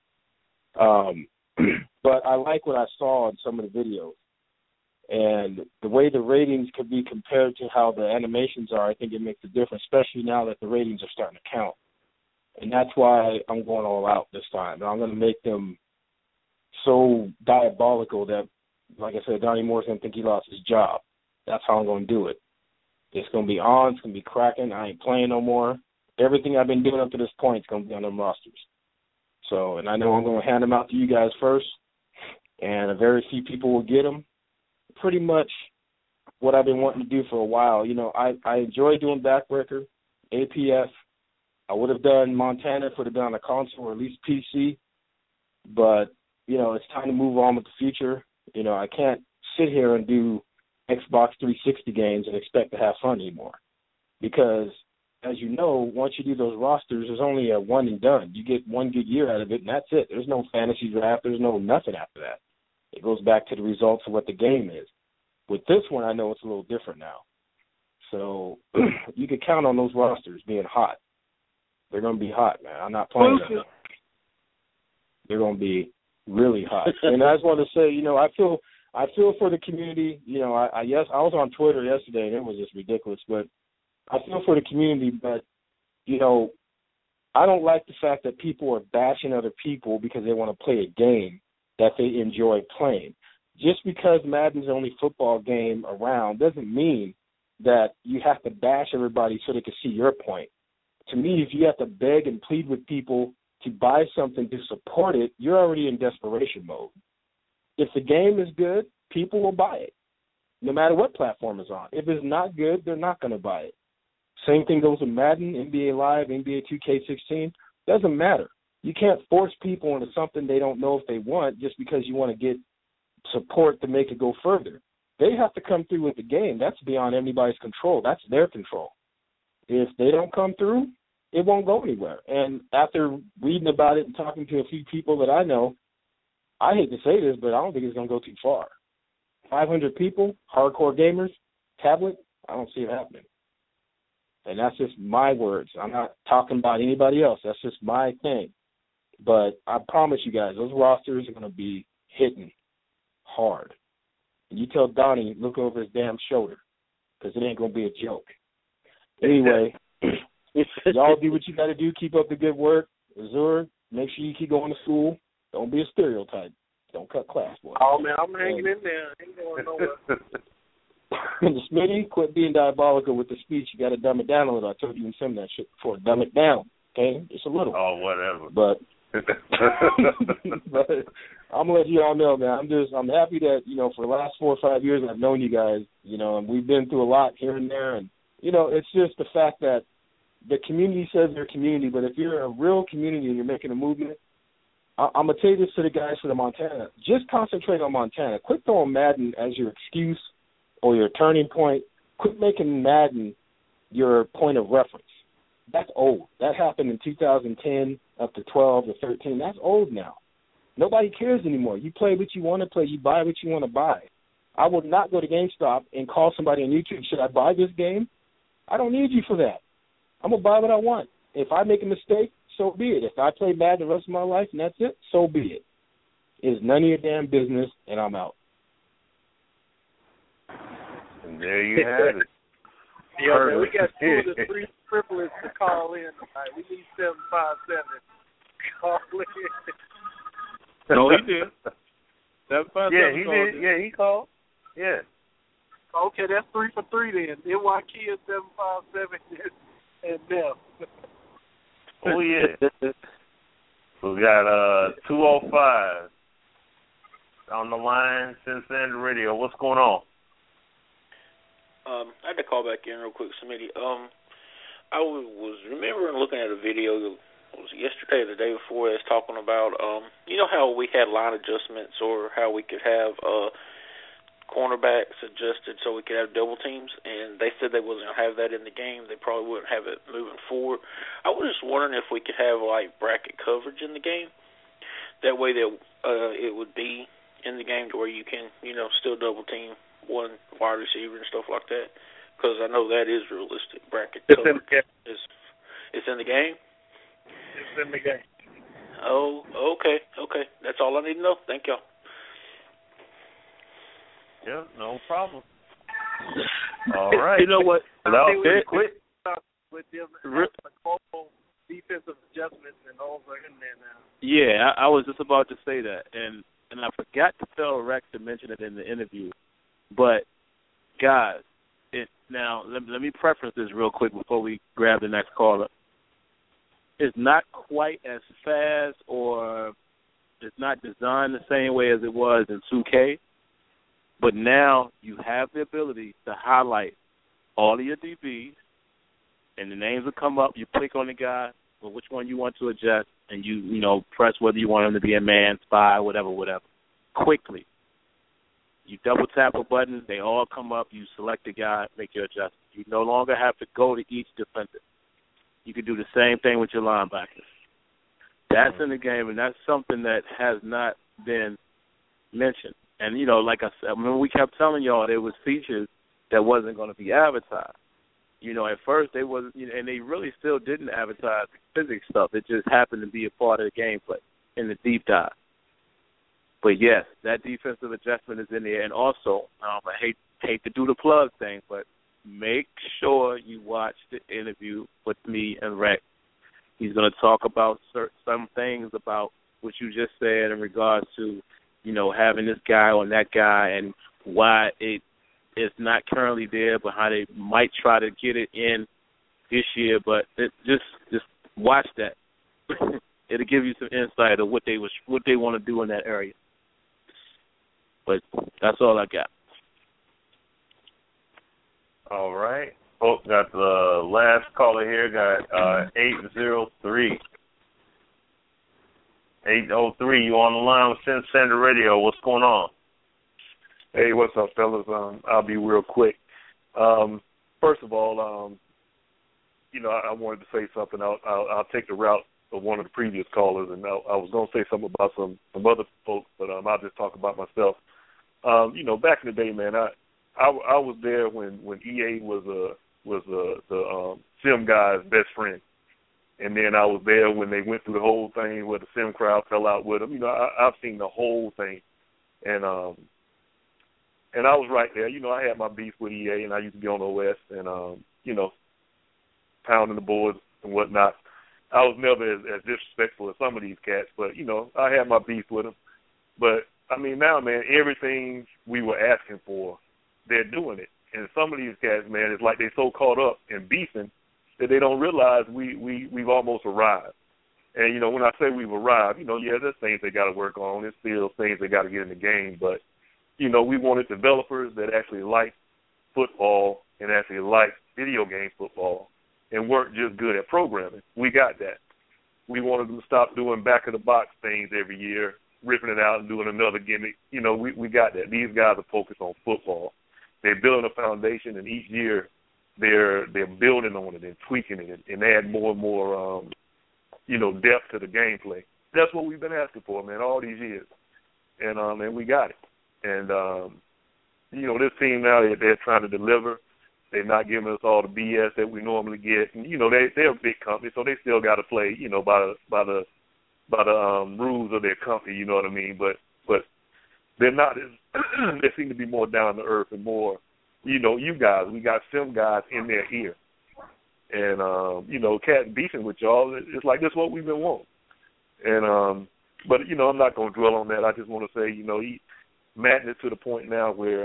But I like what I saw in some of the videos. And the way the ratings could be compared to how the animations are, I think it makes a difference, especially now that the ratings are starting to count. And that's why I'm going all out this time. And I'm going to make them so diabolical that, like I said, Donnie Moore's going to think he lost his job. That's how I'm going to do it. It's going to be on. It's going to be cracking. I ain't playing no more. Everything I've been doing up to this point is going to be on them rosters. So, and I know I'm going to hand them out to you guys first, and a very few people will get them. Pretty much what I've been wanting to do for a while. You know, I enjoy doing Backbreaker, APF. I would have done Montana if it would have been on a console or at least PC. But, you know, it's time to move on with the future. You know, I can't sit here and do Xbox 360 games and expect to have fun anymore. Because, as you know, once you do those rosters, there's only a one and done. You get one good year out of it, and that's it. There's no fantasy draft. There's no nothing after that. It goes back to the results of what the game is. With this one, I know it's a little different now. So you can count on those rosters being hot. They're going to be hot, man. I'm not playing them. They're going to be really hot. And I just want to say, you know, I feel for the community. You know, I was on Twitter yesterday, and it was just ridiculous. But I feel for the community. But, you know, I don't like the fact that people are bashing other people because they want to play a game that they enjoy playing. Just because Madden's the only football game around doesn't mean that you have to bash everybody so they can see your point. To me, if you have to beg and plead with people to buy something to support it, you're already in desperation mode. If the game is good, people will buy it, no matter what platform it's on. If it's not good, they're not going to buy it. Same thing goes with Madden, NBA Live, NBA 2K16. Doesn't matter. You can't force people into something they don't know if they want just because you want to get support to make it go further. They have to come through with the game. That's beyond anybody's control. That's their control. If they don't come through, it won't go anywhere. And after reading about it and talking to a few people that I know, I hate to say this, but I don't think it's going to go too far. 500 people, hardcore gamers, tablet, I don't see it happening. And that's just my words. I'm not talking about anybody else. That's just my thing. But I promise you guys, those rosters are going to be hitting hard. And you tell Donnie, look over his damn shoulder, because it ain't going to be a joke. Anyway, y'all do what you got to do. Keep up the good work. Azure, make sure you keep going to school. Don't be a stereotype. Don't cut class, boy. Oh, man, I'm hanging in there. I ain't going nowhere. Smitty, quit being diabolical with the speech. You got to dumb it down a little. I told you in some of that shit before. Dumb it down, okay? Just a little. Oh, whatever. But I'm gonna let you all know, man. I'm happy that, you know, for the last 4 or 5 years I've known you guys, you know, and we've been through a lot here and there, and you know, it's just the fact that the community says they're community, but if you're a real community and you're making a movement, I'm gonna tell you this to the guys for the Montana. Just concentrate on Montana. Quit throwing Madden as your excuse or your turning point. Quit making Madden your point of reference. That's old. That happened in 2010 up to 12 or 13. That's old now. Nobody cares anymore. You play what you want to play. You buy what you want to buy. I will not go to GameStop and call somebody on YouTube, should I buy this game? I don't need you for that. I'm going to buy what I want. If I make a mistake, so be it. If I play bad the rest of my life and that's it, so be it. It's none of your damn business, and I'm out. And there you have it. Yeah, man, we got 2 of the 3 triplets to call in tonight. We need 757. Call in. No, he did. 757. Yeah, he did. Yeah, he called. Yeah. Okay, that's 3 for 3 then. NY Kids 757 and them. Oh yeah. We got 205 on the line, Cincinnati Radio. What's going on? I had to call back in real quick, Smitty. I was remembering looking at a video. It was yesterday or the day before. It's talking about you know how we had line adjustments, or how we could have cornerbacks adjusted so we could have double teams, and they said they wasn't going to have that in the game. They probably wouldn't have it moving forward. I was just wondering if we could have like bracket coverage in the game. That way that it would be in the game to where you can, still double team one wide receiver and stuff like that, because I know that is realistic. Bracket coverage. It's in the game? It's in the game. Oh, okay. That's all I need to know. Thank y'all. Yeah, no problem. All right. You know what? With them global defensive adjustments and all are in there now. Yeah, I was just about to say that, and I forgot to tell Rex to mention it in the interview. But guys, now let me preface this real quick before we grab the next caller. It's not quite as fast, or it's not designed the same way as it was in 2K. But now you have the ability to highlight all of your DBs, and the names will come up. You click on the guy, or which one you want to adjust, and you press whether you want him to be a man, spy, whatever, quickly. You double tap a button, they all come up. You select the guy, make your adjustment. You no longer have to go to each defender. You can do the same thing with your linebackers. That's in the game, and that's something that has not been mentioned. And, like I said, we kept telling y'all there was features that wasn't going to be advertised. At first they wasn't, and they really still didn't advertise the physics stuff. It just happened to be a part of the gameplay in the deep dive. But, yes, that defensive adjustment is in there. And also, I hate to do the plug thing, but make sure you watch the interview with me and Rex. He's going to talk about some things about what you just said in regards to, having this guy on that guy, and why it's not currently there, but how they might try to get it in this year. But just watch that. It'll give you some insight of what they want to do in that area. But that's all I got. All right. Oh, got the last caller here. Got 803. 803, you on the line with Cincinnati Radio. What's going on? Hey, what's up, fellas? I'll be real quick. First of all, I wanted to say something. I'll take the route of one of the previous callers, and I was going to say something about some other folks, but I'll just talk about myself. Back in the day, man, I was there when EA was the sim guy's best friend. And then I was there when they went through the whole thing where the sim crowd fell out with them. I've seen the whole thing. And I was right there. I had my beef with EA, and I used to be on OS and, pounding the boards and whatnot. I was never as disrespectful as some of these cats, but, I had my beef with them. But, now, man, everything we were asking for, they're doing it. And some of these cats, man, it's like they're so caught up in beefing that they don't realize we've almost arrived. And, when I say we've arrived, there's things they got to work on. There's still things they got to get in the game. But, we wanted developers that actually like football and actually like video game football and weren't just good at programming. We got that. We wanted them to stop doing back-of-the-box things every year, ripping it out and doing another gimmick. We got that. These guys are focused on football. They're building a foundation, and each year they're building on it and tweaking it and add more and more, depth to the gameplay. That's what we've been asking for, man, all these years. And we got it. And, this team now, they're trying to deliver. They're not giving us all the BS that we normally get. And, they're a big company, so they still got to play, by the rules of their company, you know what I mean? But they're not as, they seem to be more down to earth and more, you guys, we got sim guys in their ear. And, cat beefing with y'all, it's like that's what we've been wanting. And, But I'm not going to dwell on that. I just want to say, Madden is to the point now where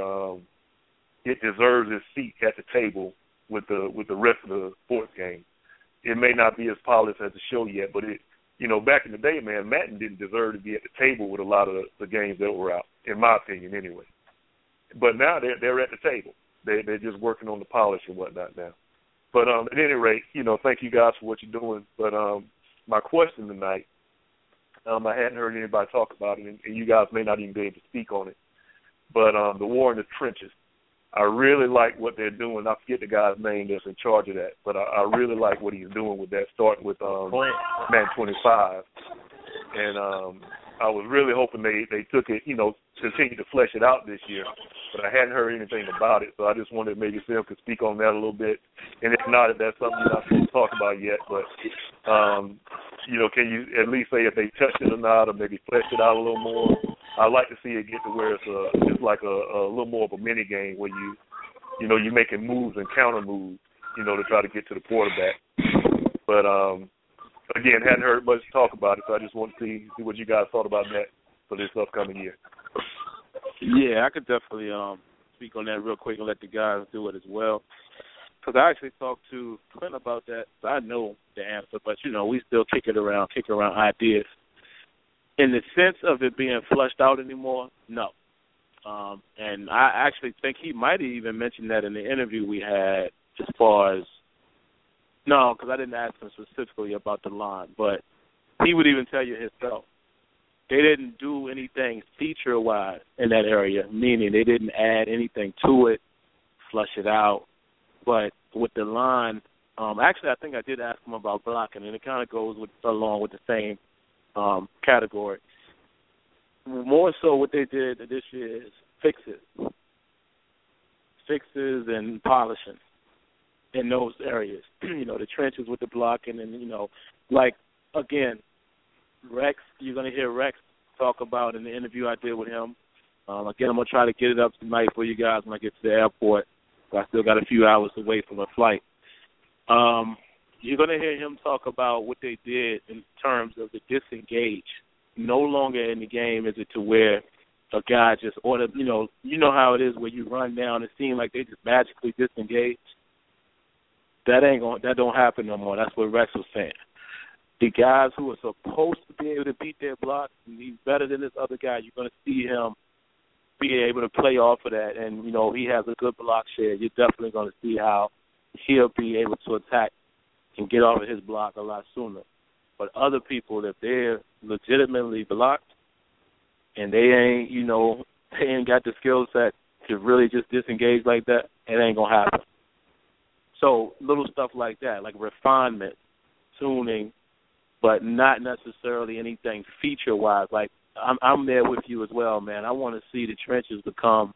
it deserves its seat at the table with the rest of the sports game. It may not be as polished as the show yet, but it, back in the day, man, Madden didn't deserve to be at the table with a lot of the games that were out, in my opinion, anyway. But now they're at the table. They're just working on the polish and whatnot now. But at any rate, thank you guys for what you're doing. But my question tonight, I hadn't heard anybody talk about it, and you guys may not even be able to speak on it. But the war in the trenches, I really like what they're doing. I forget the guy's name that's in charge of that, but I really like what he's doing with that, starting with Madden 25. And I was really hoping they took it, continue to flesh it out this year. But I hadn't heard anything about it, so I just wanted maybe Sim could speak on that a little bit. And if not, if that's something you're not supposed to talk about yet, but, can you at least say if they touched it or not, or maybe flesh it out a little more? I'd like to see it get to where it's like a little more of a mini game where you're making moves and counter moves, to try to get to the quarterback. But again, hadn't heard much talk about it, so I just want to see what you guys thought about that for this upcoming year. Yeah, I could definitely speak on that real quick and let the guys do it as well. Because I actually talked to Clint about that. So I know the answer, but, we still kick around ideas. In the sense of it being flushed out anymore, no. And I actually think he might have even mentioned that in the interview we had as far as, no, because I didn't ask him specifically about the line, but he would even tell you himself. They didn't do anything feature-wise in that area, meaning they didn't add anything to it, flush it out. But with the line, actually I think I did ask him about blocking, and it kind of goes along with the same category. More so what they did this year is fixes and polishing in those areas. The trenches with the blocking and, like, again, Rex, you're going to hear Rex talk about in the interview I did with him. Again, I'm going to try to get it up tonight for you guys when I get to the airport. I still got a few hours away from a flight. You're going to hear him talk about what they did in terms of the disengage. No longer in the game is it to where a guy just ordered, you know how it is where you run down, it seems like they just magically disengage. That don't happen no more. That's what Rex was saying. The guys who are supposed to be able to beat their blocks, and he's better than this other guy, you're going to see him be able to play off of that. And, he has a good block share. You're definitely going to see how he'll be able to attack and get off of his block a lot sooner. But other people, if they're legitimately blocked and they ain't got the skill set to really just disengage like that, it ain't going to happen. So little stuff like that, like refinement, tuning, but not necessarily anything feature-wise. Like, I'm there with you as well, man. I want to see the trenches become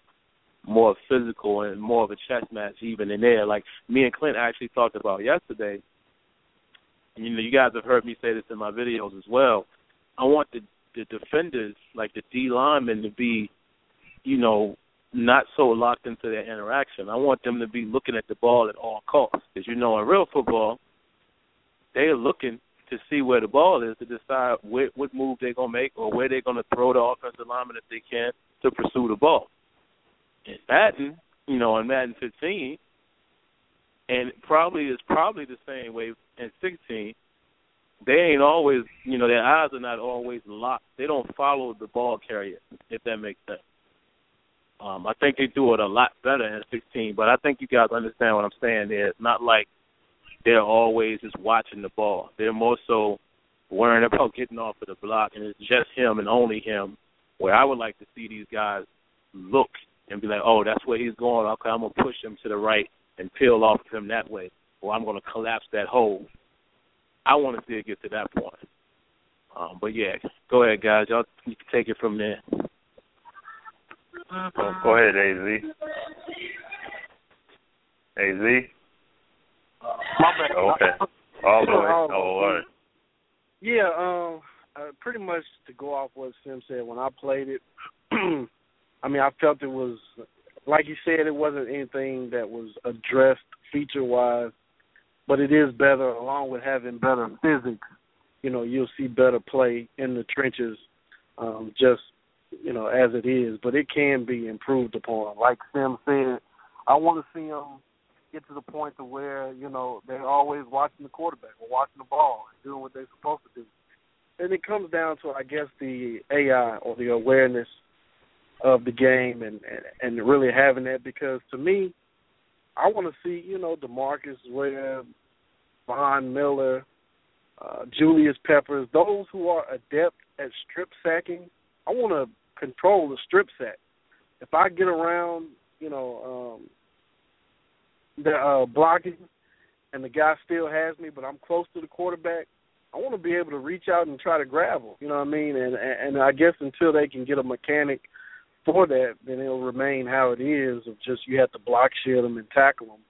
more physical and more of a chess match even in there. Like me and Clint actually talked about yesterday. You guys have heard me say this in my videos as well. I want the defenders, like the D linemen, to be, not so locked into their interaction. I want them to be looking at the ball at all costs. Because, in real football, they're looking to see where the ball is to decide what move they're going to make or where they're going to throw the offensive lineman if they can to pursue the ball. In Madden, in Madden 15, and it's probably the same way in 16, they ain't always, their eyes are not always locked. They don't follow the ball carrier, if that makes sense. I think they do it a lot better in 16, but I think you guys understand what I'm saying there. It's not like they're always just watching the ball. They're more so worrying about getting off of the block, and it's just him and only him, where I would like to see these guys look and be like, oh, that's where he's going. Okay, I'm going to push him to the right and peel off of him that way, or I'm going to collapse that hole. I want to see it get to that point. But, yeah, go ahead, guys. Y'all can take it from there. Go ahead, AZ. AZ? My bad. Okay. All right. All right. Yeah, pretty much to go off what Sim said, when I played it, I felt it was, like you said, it wasn't anything that was addressed feature-wise, but it is better, along with having better physics. You'll see better play in the trenches just, as it is. But it can be improved upon. Like Sim said, I want to see them get to the point to where, they're always watching the quarterback or watching the ball and doing what they're supposed to do. And it comes down to, I guess, the AI or the awareness of the game and really having that, because to me, I want to see, DeMarcus Webb, Von Miller, Julius Peppers, those who are adept at strip sacking. I want to control the strip sack. If I get around, the blocking and the guy still has me, but I'm close to the quarterback, I want to be able to reach out and try to grab him. You know what I mean? And I guess until they can get a mechanic for that, then it'll remain how it is of just you have to block shield them and tackle them.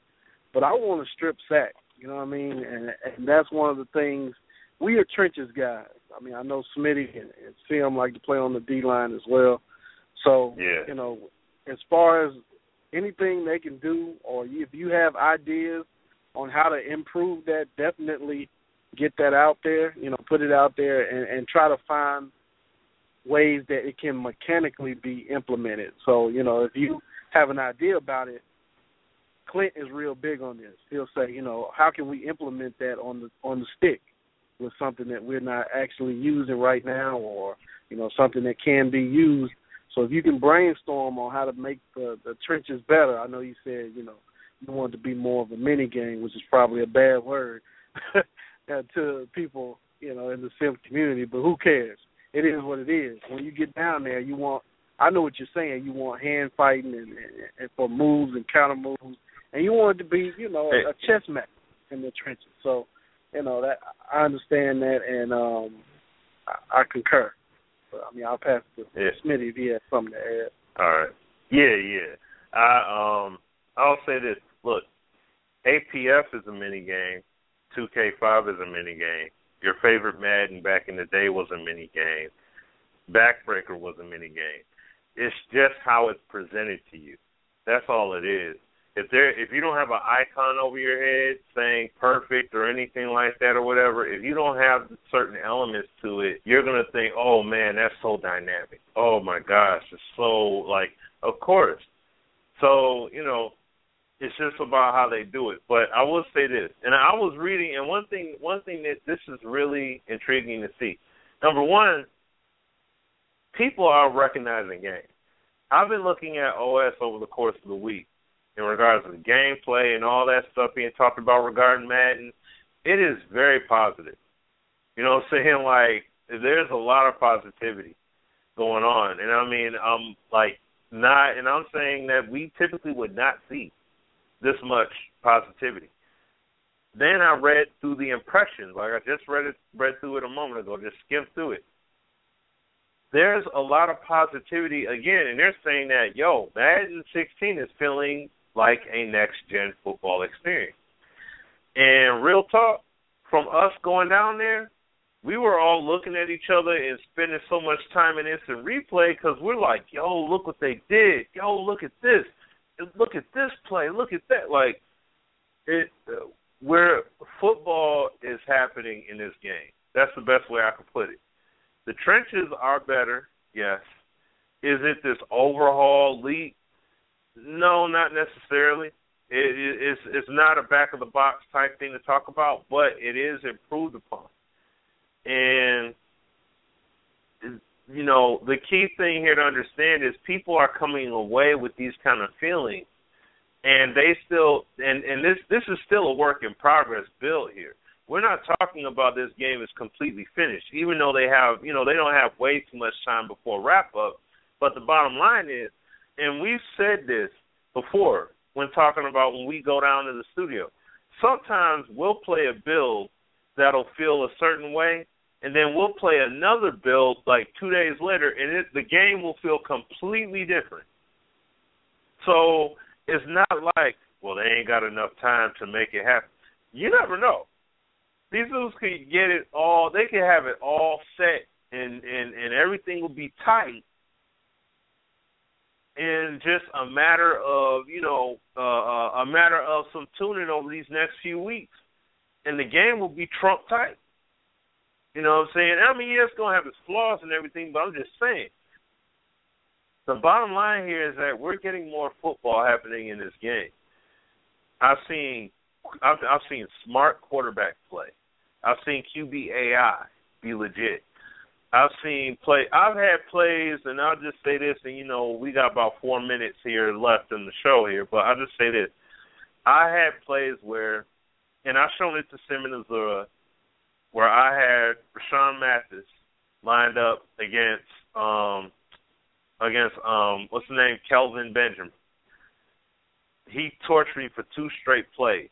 But I want to strip sack. You know what I mean? And that's one of the things. We are trenches guys. I mean, I know Smitty and Sim like to play on the D-line as well. So, as far as anything they can do, or if you have ideas on how to improve that, definitely get that out there, put it out there and try to find ways that it can mechanically be implemented. So, if you have an idea about it, Clint is real big on this. He'll say, how can we implement that on the stick with something that we're not actually using right now, or, something that can be used. So if you can brainstorm on how to make the trenches better, I know you said, you want it to be more of a mini game, which is probably a bad word to people, in the sim community, but who cares? It is what it is. When you get down there, I know what you're saying, you want hand fighting and for moves and counter moves, and you want it to be, a chess match in the trenches. So, that I understand that, and I concur. But, I'll pass it to Smitty if he has something to add. All right. Yeah. I'll say this. Look, APF is a mini game. 2K5 is a mini game. Your favorite Madden back in the day was a mini game. Backbreaker was a mini game. It's just how it's presented to you. That's all it is. If you don't have an icon over your head saying perfect or anything like that or whatever, if you don't have certain elements to it, you're going to think, oh, man, that's so dynamic. Oh, my gosh, it's so, of course. So, it's just about how they do it. But I will say this, and I was reading, and one thing that this is really intriguing to see. Number one, people are recognizing games. I've been looking at OS over the course of the week in regards to the gameplay and all that stuff being talked about regarding Madden. It is very positive. You know what I'm saying? There's a lot of positivity going on. And I'm saying that we typically would not see this much positivity. Then I read through the impressions, I just read through it a moment ago, just skimmed through it. There's a lot of positivity again, and they're saying that, Madden 16 is feeling like a next-gen football experience. And real talk, from us going down there, we were all looking at each other and spending so much time in instant replay because we're like, look what they did. Look at this. Look at this play. Look at that. Where football is happening in this game. That's the best way I could put it. The trenches are better, yes. Is it this overhaul leap? No, not necessarily. It's not a back-of-the-box type thing to talk about, but it is improved upon. And, the key thing here to understand is people are coming away with these kind of feelings, and they still, and this is still a work in progress build here. We're not talking about this game is completely finished, even though they have, they don't have way too much time before wrap-up. But the bottom line is, and we've said this before when talking about when we go down to the studio, sometimes we'll play a build that'll feel a certain way, and then we'll play another build 2 days later, and the game will feel completely different. So it's not like, they ain't got enough time to make it happen. You never know. These dudes could get it all, they could have it all set, and everything will be tight. And just a matter of, some tuning over these next few weeks. And the game will be Trump tight. You know what I'm saying? I mean, yeah, it's going to have its flaws and everything, but I'm just saying. The bottom line here is that we're getting more football happening in this game. I've seen smart quarterback play. I've seen QB AI be legit. I've had plays, and I'll just say this, and, you know, we got about 4 minutes here left in the show here, but I'll just say this. I had plays where, and I've shown it to Sim and Azura, where I had Rashawn Mathis lined up against what's the name, Kelvin Benjamin. He torched me for 2 straight plays.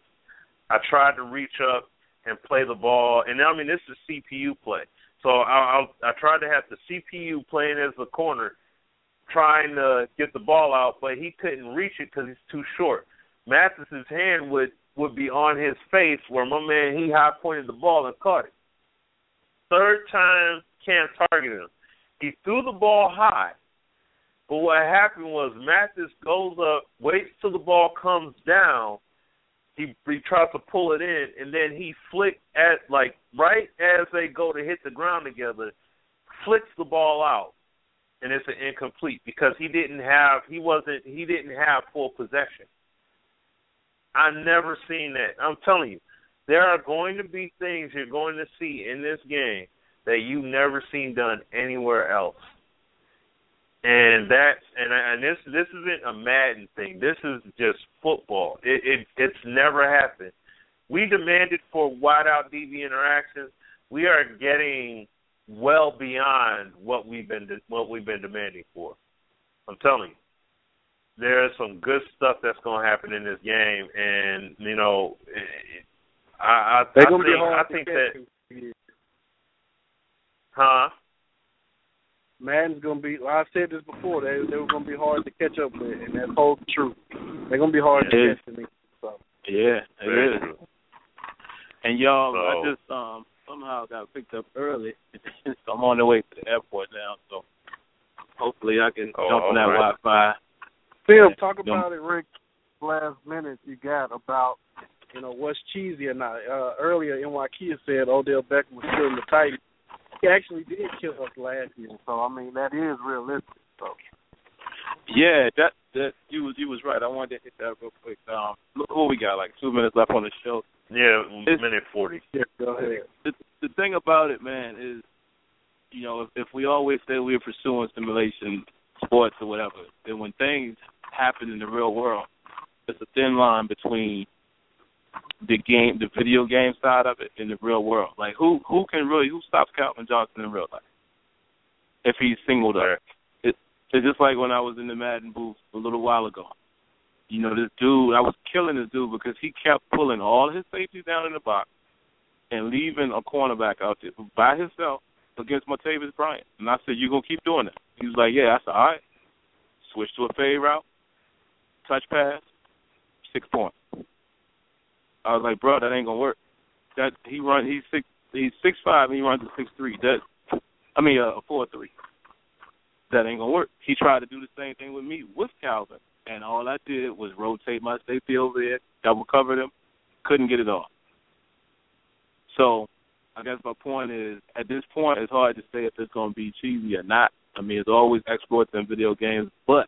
I tried to reach up and play the ball, and I mean, this is CPU play. So I tried to have the CPU playing as the corner, trying to get the ball out, but he couldn't reach it because he's too short. Mathis's hand would be on his face where my man, he high-pointed the ball and caught it. Third time, can't target him. He threw the ball high, but what happened was Mathis goes up, waits till the ball comes down, he tries to pull it in, and then he flicked at, like, right as they go to hit the ground together, flicks the ball out, and it's an incomplete because he didn't have full possession. I never seen that. I'm telling you, there are going to be things you're going to see in this game that you've never seen done anywhere else. And this isn't a Madden thing. This is just football. It's never happened. We demanded for wideout DB interactions. We are getting well beyond what we've been demanding for. I'm telling you, there's some good stuff that's going to happen in this game, and you know, I think that. Huh? Madden's going to be, well, I said this before, they were going to be hard to catch up with, and that's whole true. They're going to be hard to catch me. So. Yeah, it is. And y'all, I just somehow got picked up early, so I'm on the way to the airport now, so hopefully I can jump on that Wi-Fi. Phil, talk about it, Rick, last minute you got about, you know, what's cheesy or not. Earlier, NYKia said Odell Beckham was killing the Titans. He actually did kill us last year, so I mean that is realistic. So yeah, that you was right. I wanted to hit that real quick. What we got, like 2 minutes left on the show. Yeah, minute 40. Yeah, go ahead. The thing about it, man, is, you know, if we always say we're pursuing simulation sports or whatever, then when things happen in the real world, there's a thin line between the video game side of it in the real world. Like who stops Calvin Johnson in real life if he's singled up? It's just like when I was in the Madden booth a little while ago. You know, this dude, I was killing this dude because he kept pulling all his safeties down in the box and leaving a cornerback out there by himself against Martavis Bryant. And I said, "You gonna keep doing that?" He was like, "Yeah." I said, "All right." Switch to a fade route, touch pass, 6 points. I was like, bro, that ain't gonna work. He's 6'5" and he runs a 6'3". A 4'3". That ain't gonna work. He tried to do the same thing with me with Calvin, and all I did was rotate my safety over there, double covered him, couldn't get it off. So I guess my point is, at this point, it's hard to say if it's gonna be cheesy or not. I mean, it's always exploits in video games, but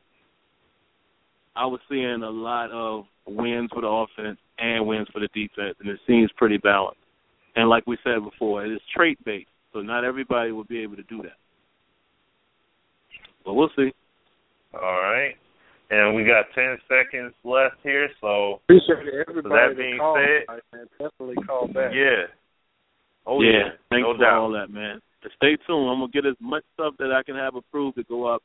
I was seeing a lot of wins for the offense and wins for the defense, and it seems pretty balanced. And like we said before, it is trait-based, so not everybody will be able to do that. But we'll see. All right. And we got 10 seconds left here, so appreciate everybody. That being said, man, definitely call back. Yeah. Oh, yeah. Thanks no for doubt. all that, man. Stay tuned. I'm going to get as much stuff that I can have approved to go up.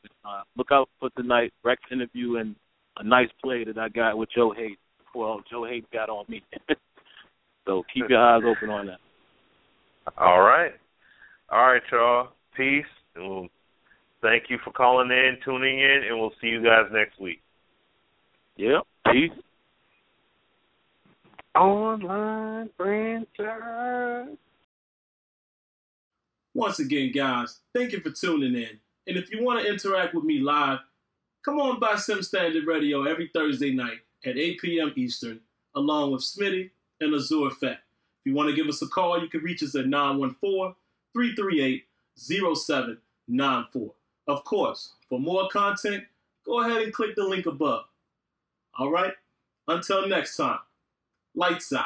Look out for tonight, Rex interview, and a nice play that I got with Joe Haidt. Well, Joe Haidt got on me. So keep your eyes open on that. All right. All right, y'all. Peace. And we'll thank you for calling in, tuning in, and we'll see you guys next week. Yep. Peace. Online franchise. Once again, guys, thank you for tuning in. And if you want to interact with me live, come on by Sim Standard Radio every Thursday night at 8 p.m. Eastern, along with Smitty and Azure Fat. If you want to give us a call, you can reach us at 888-338-0794. Of course, for more content, go ahead and click the link above. All right? Until next time, lights out.